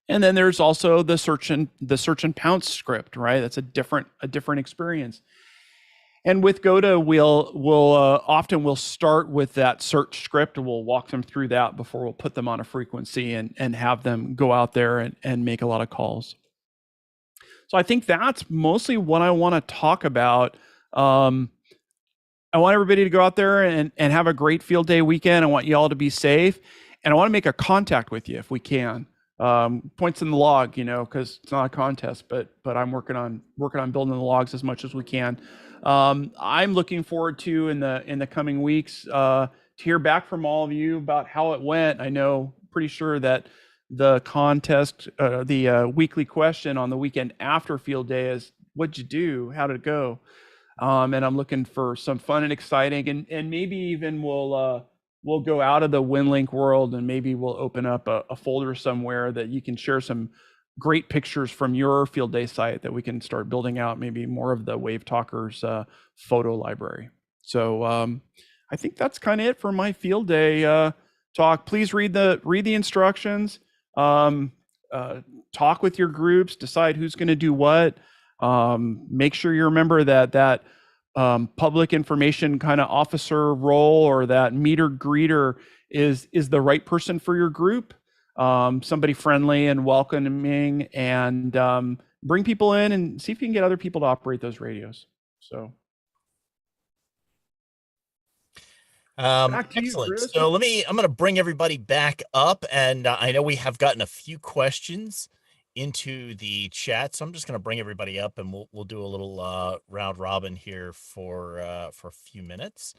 And then there's also the search and pounce script, right? That's a different experience. And with GOTA, we'll start with that search script, and we'll walk them through that before we'll put them on a frequency and have them go out there and make a lot of calls. So I think that's mostly what I want to talk about. I want everybody to go out there and have a great field day weekend. I want you all to be safe, and I want to make a contact with you if we can. Points in the log, because it's not a contest, but I'm working on building the logs as much as we can. I'm looking forward to in the coming weeks to hear back from all of you about how it went. I know pretty sure that the contest, the weekly question on the weekend after field day is, what'd you do? How did it go? And I'm looking for some fun and exciting, and maybe even we'll go out of the WinLink world, and maybe we'll open up a folder somewhere that you can share some great pictures from your field day site that we can start building out maybe more of the WaveTalkers photo library. So I think that's kind of it for my field day talk. Please read the instructions, talk with your groups, decide who's going to do what. Make sure you remember that public information kind of officer role, or that meter greeter is the right person for your group. Somebody friendly and welcoming, and bring people in and see if you can get other people to operate those radios. So back to excellent. You, Chris. So I'm going to bring everybody back up, and I know we have gotten a few questions into the chat, so I'm just going to bring everybody up, and we'll do a little round robin here for a few minutes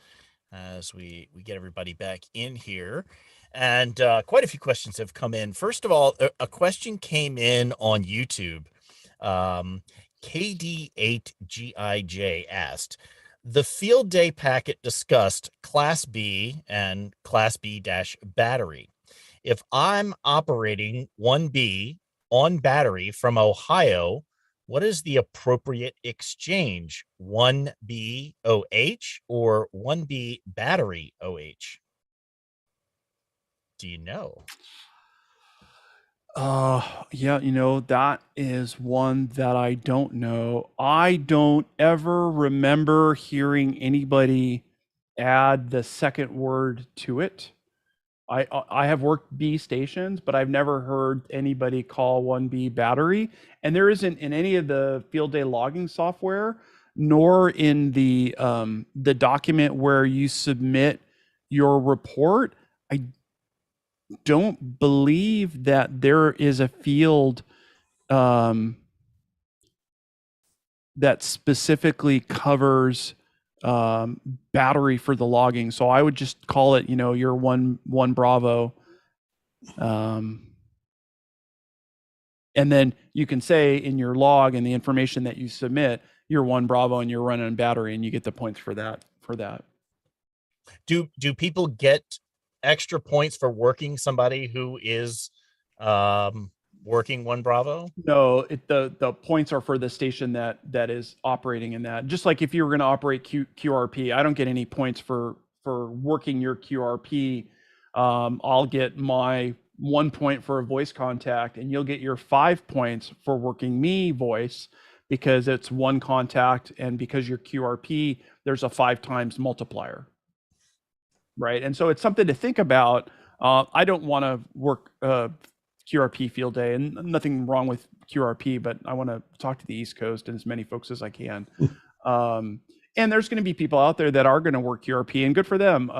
as we get everybody back in here. And quite a few questions have come in. First of all, a question came in on YouTube. KD8GIJ asked, the field day packet discussed Class B and Class B-battery. If I'm operating 1B on battery from Ohio, what is the appropriate exchange? 1B OH or 1B battery OH? Do you know? Yeah, that is one that I don't know. I don't ever remember hearing anybody add the second word to it. I have worked B stations, but I've never heard anybody call 1B battery. And there isn't in any of the field day logging software, nor in the document where you submit your report. I don't believe that there is a field that specifically covers battery for the logging. So I would just call it, your one Bravo. And then you can say in your log and the information that you submit, you're 1 Bravo and you're running battery, and you get the points for that. Do people get extra points for working somebody who is working 1 Bravo? No, the points are for the station that is operating in that. Just like if you were going to operate QRP, I don't get any points for working your QRP. I'll get my 1 point for a voice contact, and you'll get your 5 points for working me voice, because it's 1 contact, and because you're QRP, there's a 5 times multiplier. Right. And so it's something to think about. I don't want to work QRP field day, and nothing wrong with QRP, but I want to talk to the East Coast and as many folks as I can. And there's going to be people out there that are going to work QRP, and good for them.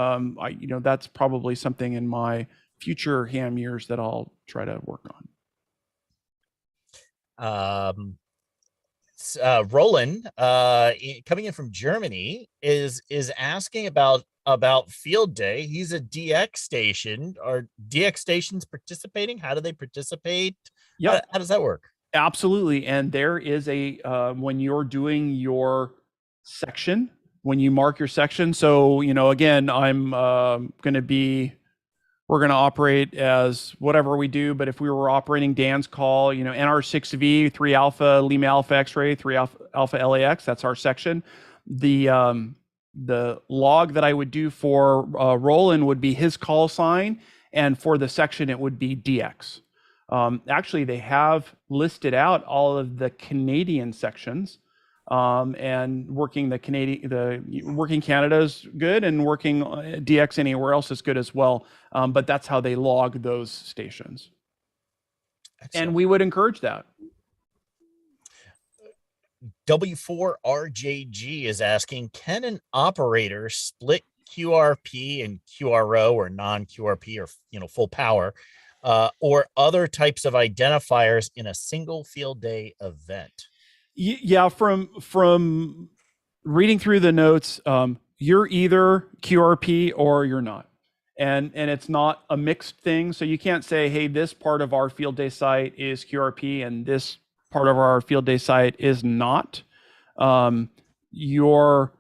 That's probably something in my future ham years that I'll try to work on. Roland, coming in from Germany, is asking about field day. He's a DX station. Are DX stations participating? How do they participate? Yeah. How does that work? Absolutely. And there is a, when you're doing your section, when you mark your section. So, again, we're going to operate as whatever we do. But if we were operating Dan's call, NR6V, 3 alpha, Lima alpha X-ray, 3 alpha LAX, that's our section. The log that I would do for Roland would be his call sign. And for the section, it would be DX. Actually, they have listed out all of the Canadian sections, and working working Canada is good, and working DX anywhere else is good as well. But that's how they log those stations. Excellent. And we would encourage that. W4RJG is asking, can an operator split QRP and QRO, or non-QRP, or full power, or other types of identifiers in a single field day event? Yeah, from reading through the notes, you're either QRP or you're not. And it's not a mixed thing. So you can't say, hey, this part of our field day site is QRP and this part of our field day site is not. You're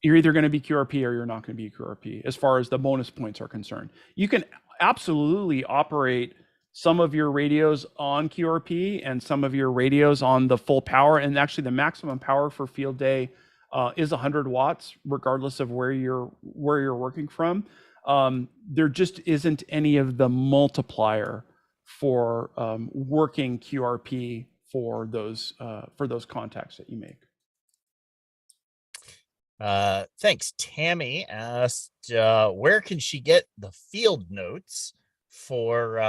either going to be QRP or you're not going to be QRP as far as the bonus points are concerned. You can absolutely operate some of your radios on QRP and some of your radios on the full power. And actually the maximum power for field day is 100 watts, regardless of where you're working from. There just isn't any of the multiplier for working QRP for those contacts that you make. Thanks. Tammy asked, where can she get the field notes for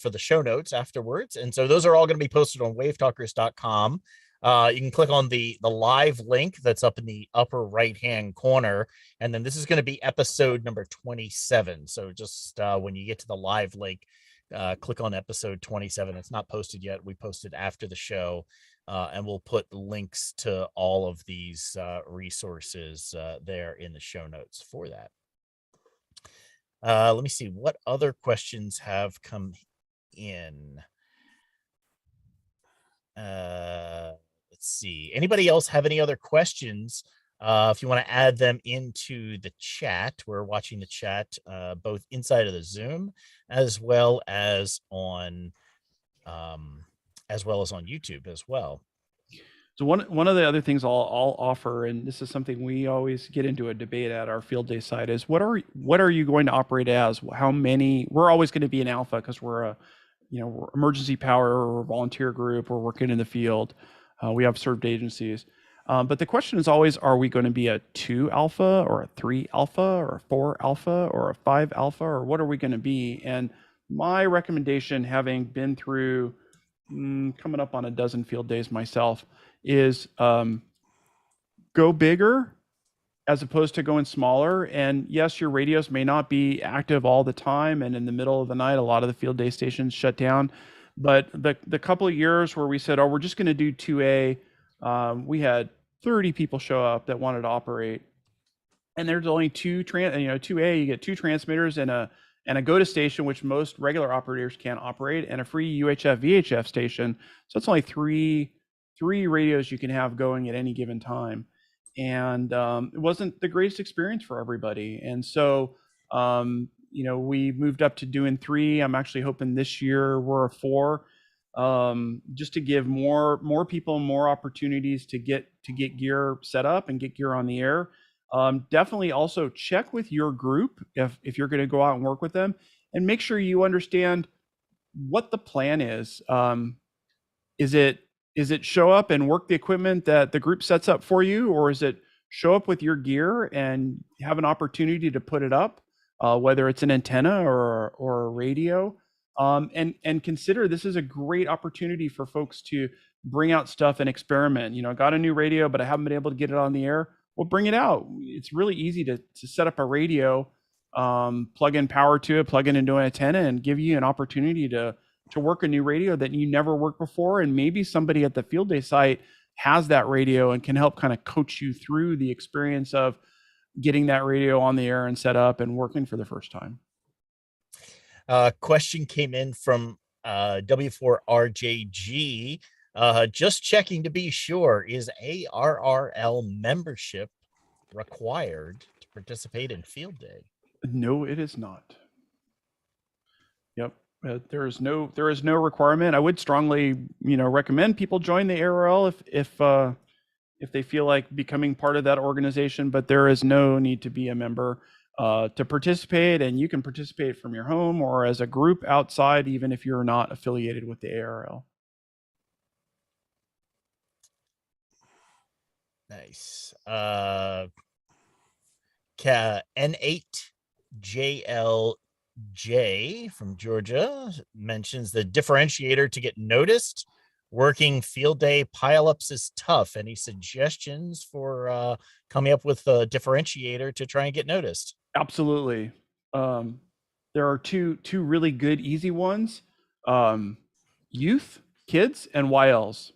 the show notes afterwards? And so those are all going to be posted on wavetalkers.com. You can click on the live link that's up in the upper right hand corner, and then this is going to be episode number 27. So just when you get to the live link, click on episode 27. It's not posted yet. We posted after the show, and we'll put links to all of these resources there in the show notes for that. Let me see what other questions have come in. Let's see. Anybody else have any other questions? If you want to add them into the chat, we're watching the chat both inside of the Zoom as well as on YouTube as well. So one of the other things I'll offer, and this is something we always get into a debate at our field day site, is what are you going to operate as? How many? We're always going to be an alpha because we're we're emergency power, or volunteer group, we're working in the field. We have served agencies. But the question is always, are we going to be a 2 alpha or a 3 alpha or a 4 alpha or a 5 alpha, or what are we going to be? And my recommendation, having been through coming up on a dozen field days myself, is go bigger as opposed to going smaller. And yes, your radios may not be active all the time, and in the middle of the night, a lot of the field day stations shut down. But the couple of years where we said, oh, we're just going to do 2A, we had 30 people show up that wanted to operate, and there's only 2A, you get 2 transmitters and a go-to station, which most regular operators can't operate, and a free UHF VHF station. So it's only three radios you can have going at any given time. And it wasn't the greatest experience for everybody. And so, we moved up to doing 3. I'm actually hoping this year we're a 4, just to give more people more opportunities to get gear set up and get gear on the air. Definitely also check with your group if you're going to go out and work with them, and make sure you understand what the plan is. Is it show up and work the equipment that the group sets up for you, or is it show up with your gear and have an opportunity to put it up, whether it's an antenna or a radio? And consider this is a great opportunity for folks to bring out stuff and experiment. I got a new radio, but I haven't been able to get it on the air. Well, bring it out. It's really easy to set up a radio, plug in power to it, plug it into an antenna, and give you an opportunity to work a new radio that you never worked before. And maybe somebody at the field day site has that radio and can help kind of coach you through the experience of getting that radio on the air and set up and working for the first time. Question came in from W4RJG. Just checking to be sure, is ARRL membership required to participate in field day? No, it is not. Yep. There is no requirement. I would strongly, recommend people join the ARRL if they feel like becoming part of that organization, but there is no need to be a member to participate, and you can participate from your home or as a group outside, even if you're not affiliated with the ARRL. Nice. N1mm from Georgia mentions the differentiator to get noticed. Working field day pileups is tough. Any suggestions for coming up with a differentiator to try and get noticed? Absolutely. There are two really good, easy ones. Youth, kids, and YLs.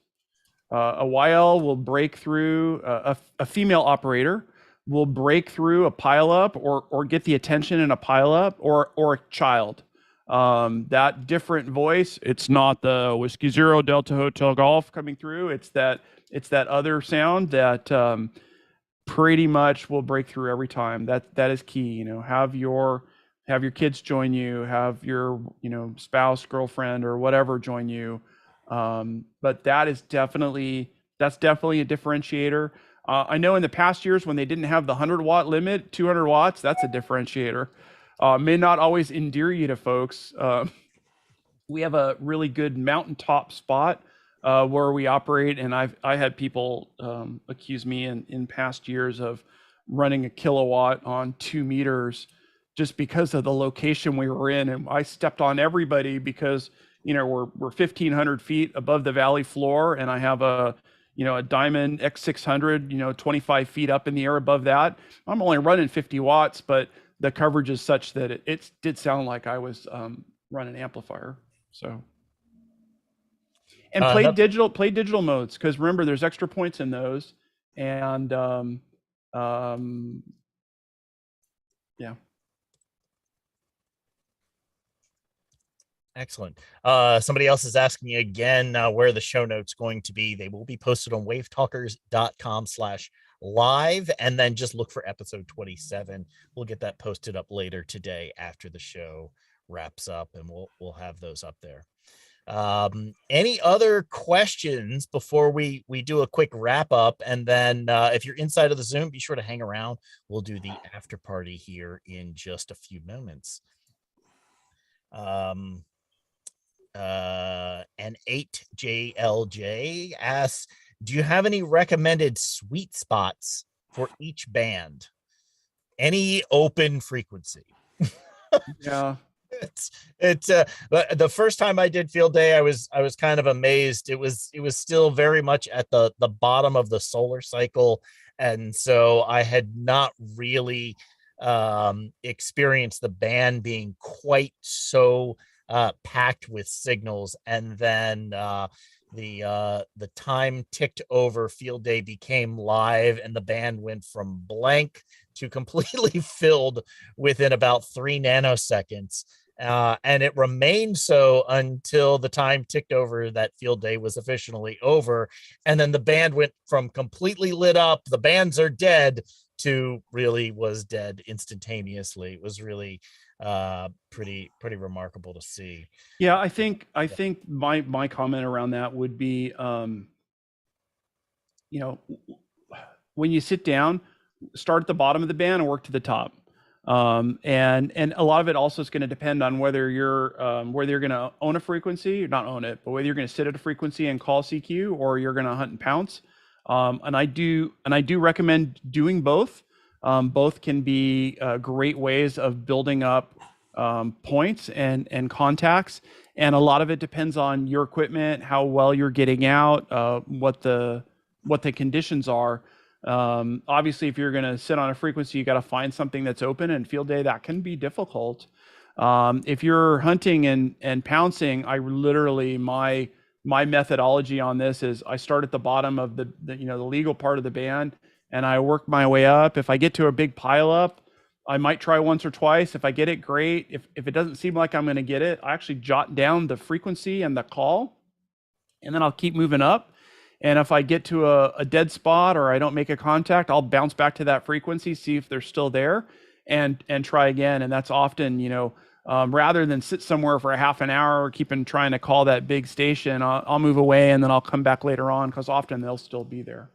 A YL will break through, a female operator will break through a pileup or get the attention in a pileup, or a child. That different voice, it's not the Whiskey Zero Delta Hotel Golf coming through. It's that other sound that pretty much will break through every time. That is key. Have your kids join you, have your spouse, girlfriend, or whatever join you. But that's definitely a differentiator. I know in the past years when they didn't have the 100-watt limit, 200 watts, that's a differentiator. May not always endear you to folks. We have a really good mountaintop spot where we operate, and I had people accuse me in past years of running a kilowatt on 2 meters just because of the location we were in, and I stepped on everybody because we're 1,500 feet above the valley floor, and I have a Diamond X600, 25 feet up in the air above that. I'm only running 50 watts, but the coverage is such that it did sound like I was running amplifier. So, and play digital modes, because remember, there's extra points in those, and yeah. Excellent. Somebody else is asking me again where the show notes going to be. They will be posted on wavetalkers.com/live, and then just look for episode 27. We'll get that posted up later today after the show wraps up, and we'll have those up there. Any other questions before we do a quick wrap up? And then if you're inside of the Zoom, be sure to hang around. We'll do the after party here in just a few moments. And 8JLJ asks, do you have any recommended sweet spots for each band? Any open frequency? Yeah. It's the first time I did field day, I was kind of amazed. It was still very much at the bottom of the solar cycle, and so I had not really experienced the band being quite so packed with signals. And then the time ticked over, field day became live, and the band went from blank to completely filled within about 3 nanoseconds. And it remained so until the time ticked over that field day was officially over. And then the band went from completely lit up, the bands are dead, to really was dead instantaneously. It was really pretty remarkable to see. Yeah, I think my comment around that would be, when you sit down, start at the bottom of the band and work to the top. And a lot of it also is going to depend on whether you're going to own a frequency, or not own it, but whether you're going to sit at a frequency and call CQ, or you're going to hunt and pounce. And I do recommend doing both. Both can be great ways of building up points and contacts. And a lot of it depends on your equipment, how well you're getting out, what the conditions are. Obviously, if you're going to sit on a frequency, you got to find something that's open, and field day, that can be difficult. If you're hunting and pouncing, I literally, my methodology on this is I start at the bottom of the legal part of the band, and I work my way up. If I get to a big pile up, I might try once or twice. If I get it, great. If it doesn't seem like I'm going to get it, I actually jot down the frequency and the call, and then I'll keep moving up. And if I get to a dead spot or I don't make a contact, I'll bounce back to that frequency, see if they're still there, and try again. And that's often, rather than sit somewhere for a half an hour, keeping trying to call that big station, I'll move away and then I'll come back later on, because often they'll still be there.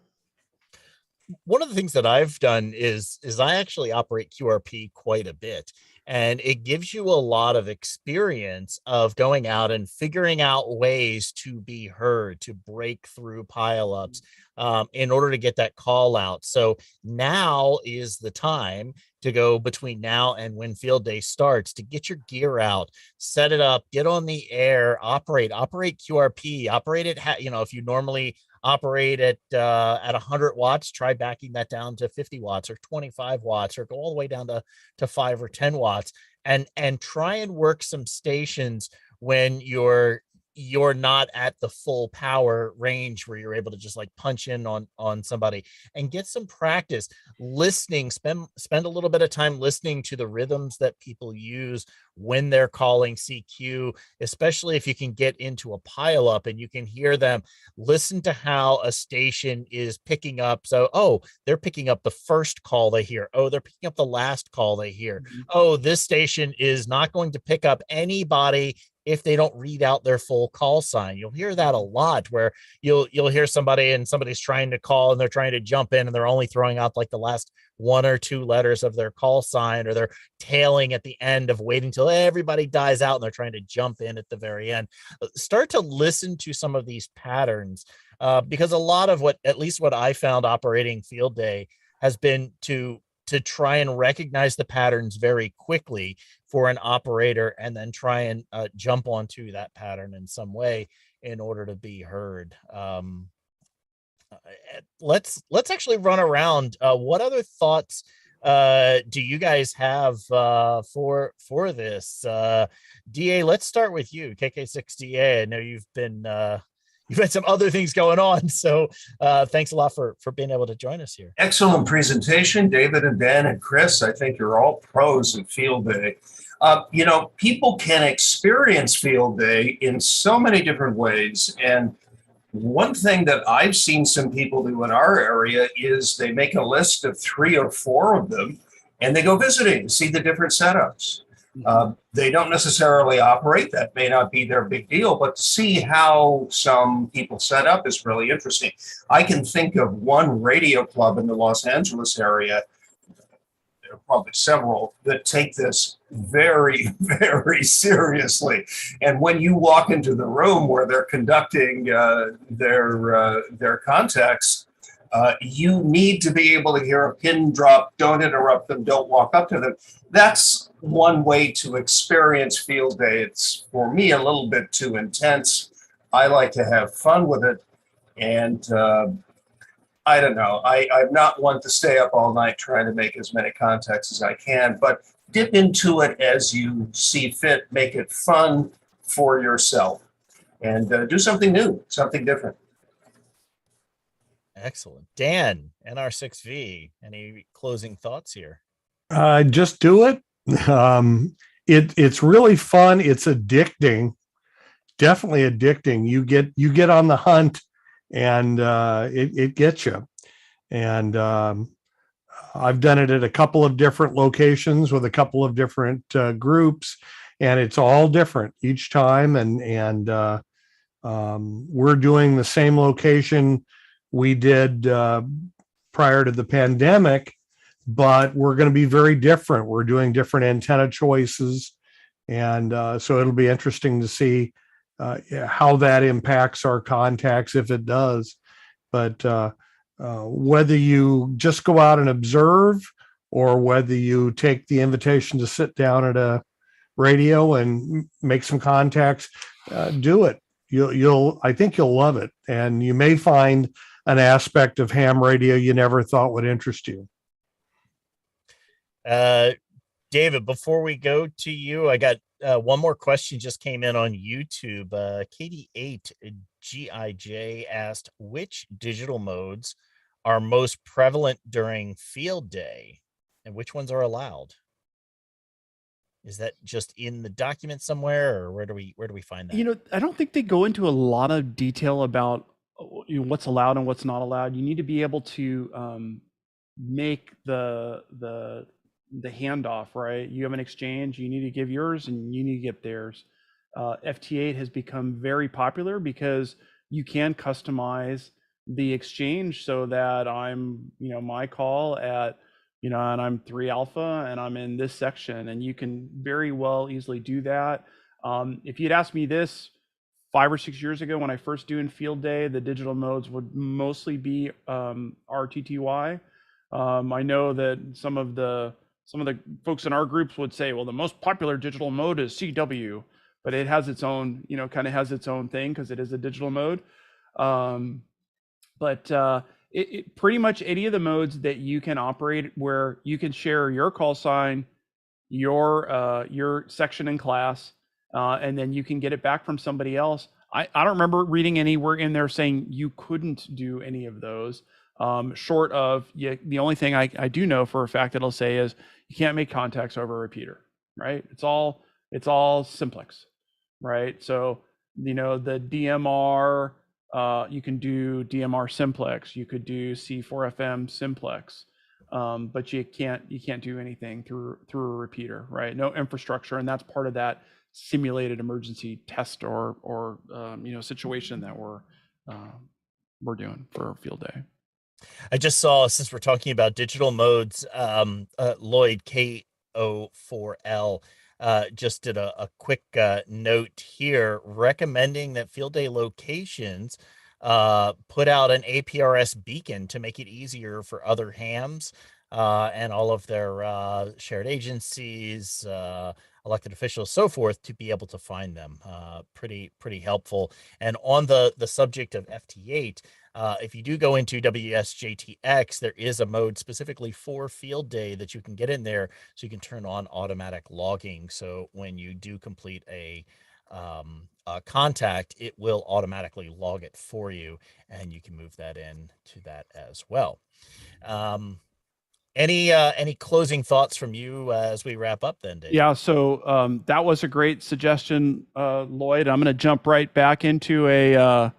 One of the things that I've done is I actually operate QRP quite a bit, and it gives you a lot of experience of going out and figuring out ways to be heard, to break through pileups, in order to get that call out. So now is the time to go between now and when field day starts to get your gear out, set it up, get on the air, operate QRP, operate it. If you normally operate at 100 watts, try backing that down to 50 watts or 25 watts, or go all the way down to 5 or 10 watts, and try and work some stations when you're not at the full power range where you're able to just like punch in on somebody, and get some practice listening. Spend a little bit of time listening to the rhythms that people use when they're calling CQ, especially if you can get into a pileup and you can hear them. Listen to how a station is picking up. So, they're picking up the first call they hear. They're picking up the last call they hear. Mm-hmm. This station is not going to pick up anybody if they don't read out their full call sign. You'll hear that a lot, where you'll hear somebody's trying to call and they're trying to jump in and they're only throwing out like the last 1 or 2 letters of their call sign, or they're tailing at the end of waiting till everybody dies out and they're trying to jump in at the very end. Start to listen to some of these patterns, because a lot of what I found operating field day has been to try and recognize the patterns very quickly for an operator, and then try and jump onto that pattern in some way in order to be heard. Let's actually run around. What other thoughts do you guys have for this? DA, let's start with you. KK6DA. I know you've had some other things going on, so thanks a lot for being able to join us here. Excellent presentation, David and Ben and Chris. I think you're all pros in field day. People can experience field day in so many different ways. And one thing that I've seen some people do in our area is they make a list of 3 or 4 of them, and they go visiting to see the different setups. They don't necessarily operate. That may not be their big deal, but to see how some people set up is really interesting. I can think of one radio club in the Los Angeles area, there are probably several, that take this very, very seriously. And when you walk into the room where they're conducting their contacts, you need to be able to hear a pin drop. Don't interrupt them. Don't walk up to them. That's one way to experience field day. It's, for me, a little bit too intense. I like to have fun with it. And I don't know. I'm not one to stay up all night trying to make as many contacts as I can, but dip into it as you see fit. Make it fun for yourself, and do something new, something different. Excellent. Dan, NR6V, any closing thoughts here? Just do it. It's really fun. It's addicting. Definitely addicting. You get on the hunt, and it gets you. And I've done it at a couple of different locations with a couple of different groups, and it's all different each time. And we're doing the same location we did prior to the pandemic, but we're going to be very different. We're doing different antenna choices. And so it'll be interesting to see how that impacts our contacts, if it does. But whether you just go out and observe, or whether you take the invitation to sit down at a radio and make some contacts, do it. I think you'll love it. And you may find an aspect of ham radio you never thought would interest you. David, before we go to you, I got one more question just came in on YouTube. Katie8GIJ asked, which digital modes are most prevalent during field day, and which ones are allowed? Is that just in the document somewhere, or where do we find that? You know, I don't think they go into a lot of detail about what's allowed and what's not allowed. You need to be able to make the handoff, right? You have an exchange, you need to give yours and you need to get theirs. FT8 has become very popular because you can customize the exchange so that I'm, my call at, and I'm 3 alpha and I'm in this section, and you can very well easily do that. If you'd asked me this 5 or 6 years ago when I first doing field day, the digital modes would mostly be RTTY. I know that some of the folks in our groups would say, well, the most popular digital mode is CW, but it has its own, kind of has its own thing because it is a digital mode. It pretty much any of the modes that you can operate where you can share your call sign, your section in class, and then you can get it back from somebody else. I don't remember reading anywhere in there saying you couldn't do any of those. Short of, the only thing I do know for a fact it'll say is you can't make contacts over a repeater, right? It's all simplex, right? So, the DMR, you can do DMR simplex, you could do C4FM simplex, but you can't do anything through a repeater, right? No infrastructure, and that's part of that simulated emergency test or situation that we're doing for field day. I just saw, since we're talking about digital modes, Lloyd K04L just did a quick note here recommending that field day locations put out an APRS beacon to make it easier for other hams and all of their shared agencies, elected officials, so forth, to be able to find them. Pretty helpful. And on the subject of FT8, if you do go into WSJTX, there is a mode specifically for field day that you can get in there, so you can turn on automatic logging. So when you do complete a contact, it will automatically log it for you, and you can move that in to that as well. Any closing thoughts from you as we wrap up then, Dave? Yeah, so that was a great suggestion, Lloyd. I'm going to jump right back into a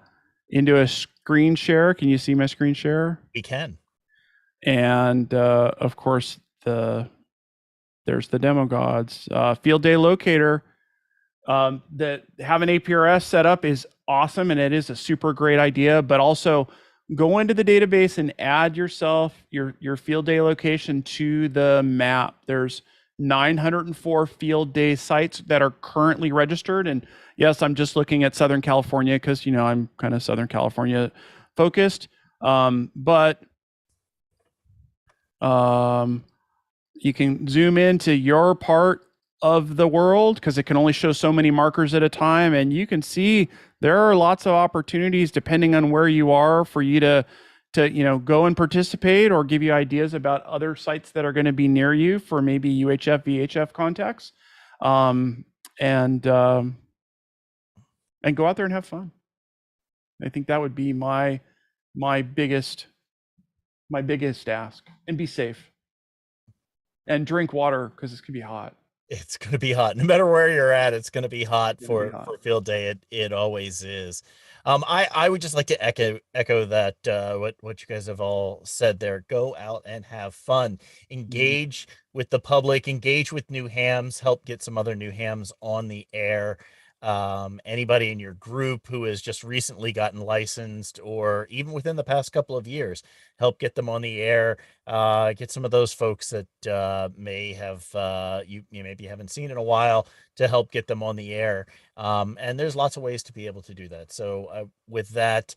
screen share. Can you see my screen share? We can. And of course, there's the demo gods. Field day locator that have an APRS set up is awesome, and it is a super great idea. But also, go into the database and add your field day location to the map. There's 904 field day sites that are currently registered. And yes, I'm just looking at Southern California because, I'm kind of Southern California focused. But you can zoom into your part of the world because it can only show so many markers at a time. And you can see there are lots of opportunities depending on where you are for you to go and participate or give you ideas about other sites that are going to be near you for maybe UHF, VHF contacts, and go out there and have fun. I think that would be my biggest ask. And be safe and drink water because it's gonna be hot. It's going to be hot. No matter where you're at, it's going to be hot for field day. It always is. I would just like to echo that what you guys have all said there. Go out and have fun. Engage with the public. Engage with new hams. Help get some other new hams on the air. Anybody in your group who has just recently gotten licensed, or even within the past couple of years, help get them on the air. Get some of those folks that may have you maybe haven't seen in a while, to help get them on the air. And there's lots of ways to be able to do that. So with that,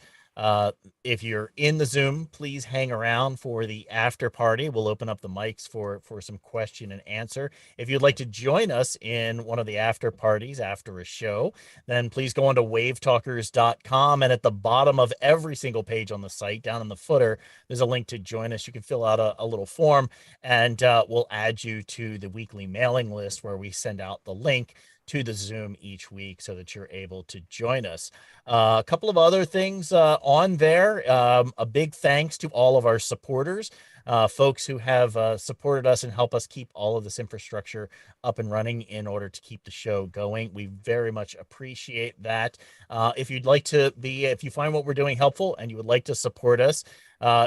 if you're in the Zoom, please hang around for the after party. We'll open up the mics for some question and answer. If you'd like to join us in one of the after parties after a show, then please go on to WaveTalkers.com. And at the bottom of every single page on the site, down in the footer, there's a link to join us. You can fill out a little form, and we'll add you to the weekly mailing list where we send out the link to the Zoom each week so that you're able to join us. A couple of other things on there. A big thanks to all of our supporters. folks who have supported us and help us keep all of this infrastructure up and running in order to keep the show going. We very much appreciate that. If you'd like to if you find what we're doing helpful and you would like to support us,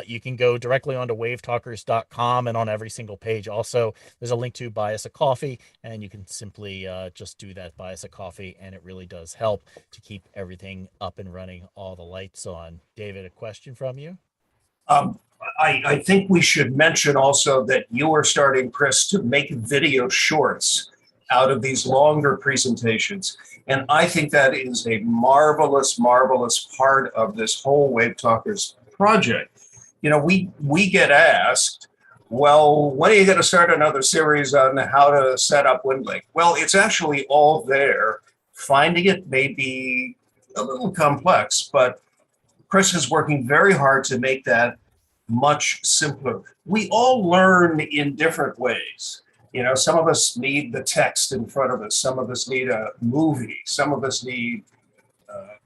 you can go directly onto wavetalkers.com, and on every single page also there's a link to buy us a coffee, and you can simply just do that, buy us a coffee, and it really does help to keep everything up and running, all the lights on. David, a question from you? I think we should mention also that you are starting, Chris, to make video shorts out of these longer presentations. And I think that is a marvelous, marvelous part of this whole WaveTalkers project. You know, we get asked, well, when are you going to start another series on how to set up WinLink? Well, it's actually all there. Finding it may be a little complex, but Chris is working very hard to make that much simpler. We all learn in different ways. You know, some of us need the text in front of us. Some of us need a movie. Some of us need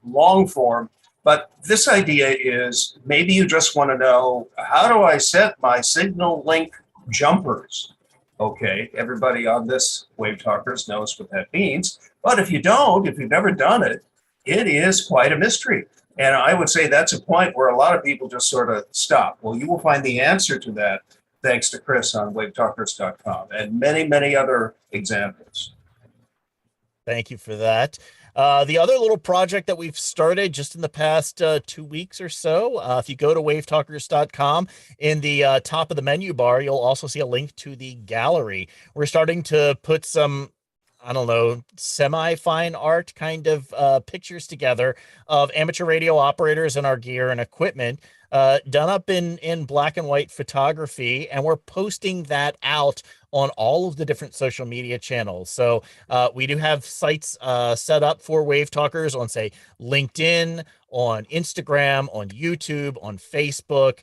long form. But this idea is maybe you just want to know, how do I set my signal link jumpers? Okay, everybody on this WaveTalkers knows what that means. But if you don't, if you've never done it, it is quite a mystery. And I would say that's a point where a lot of people just sort of stop. Well, you will find the answer to that thanks to Chris on wavetalkers.com and many, many other examples. Thank you for that. The other little project that we've started just in the past 2 weeks or so, if you go to wavetalkers.com, in the top of the menu bar, you'll also see a link to the gallery. We're starting to put some, I don't know, semi-fine art kind of pictures together of amateur radio operators and our gear and equipment, done up in black and white photography, and we're posting that out on all of the different social media channels. So we do have sites set up for WaveTalkers on, say, LinkedIn, on Instagram, on YouTube, on Facebook.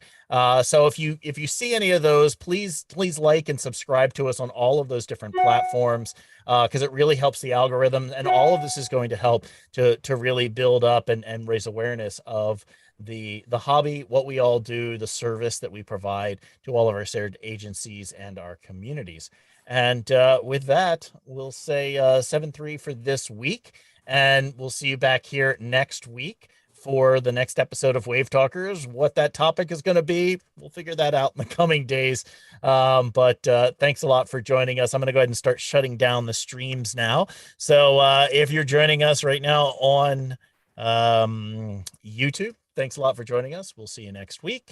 So if you see any of those, please like and subscribe to us on all of those different platforms, because it really helps the algorithm, and all of this is going to help to really build up and raise awareness of the hobby, what we all do, the service that we provide to all of our shared agencies and our communities. And with that, we'll say 7-3 for this week, and we'll see you back here next week for the next episode of WaveTalkers. What that topic is going to be, we'll figure that out in the coming days. But thanks a lot for joining us. I'm going to go ahead and start shutting down the streams now. So if you're joining us right now on YouTube, thanks a lot for joining us. We'll see you next week.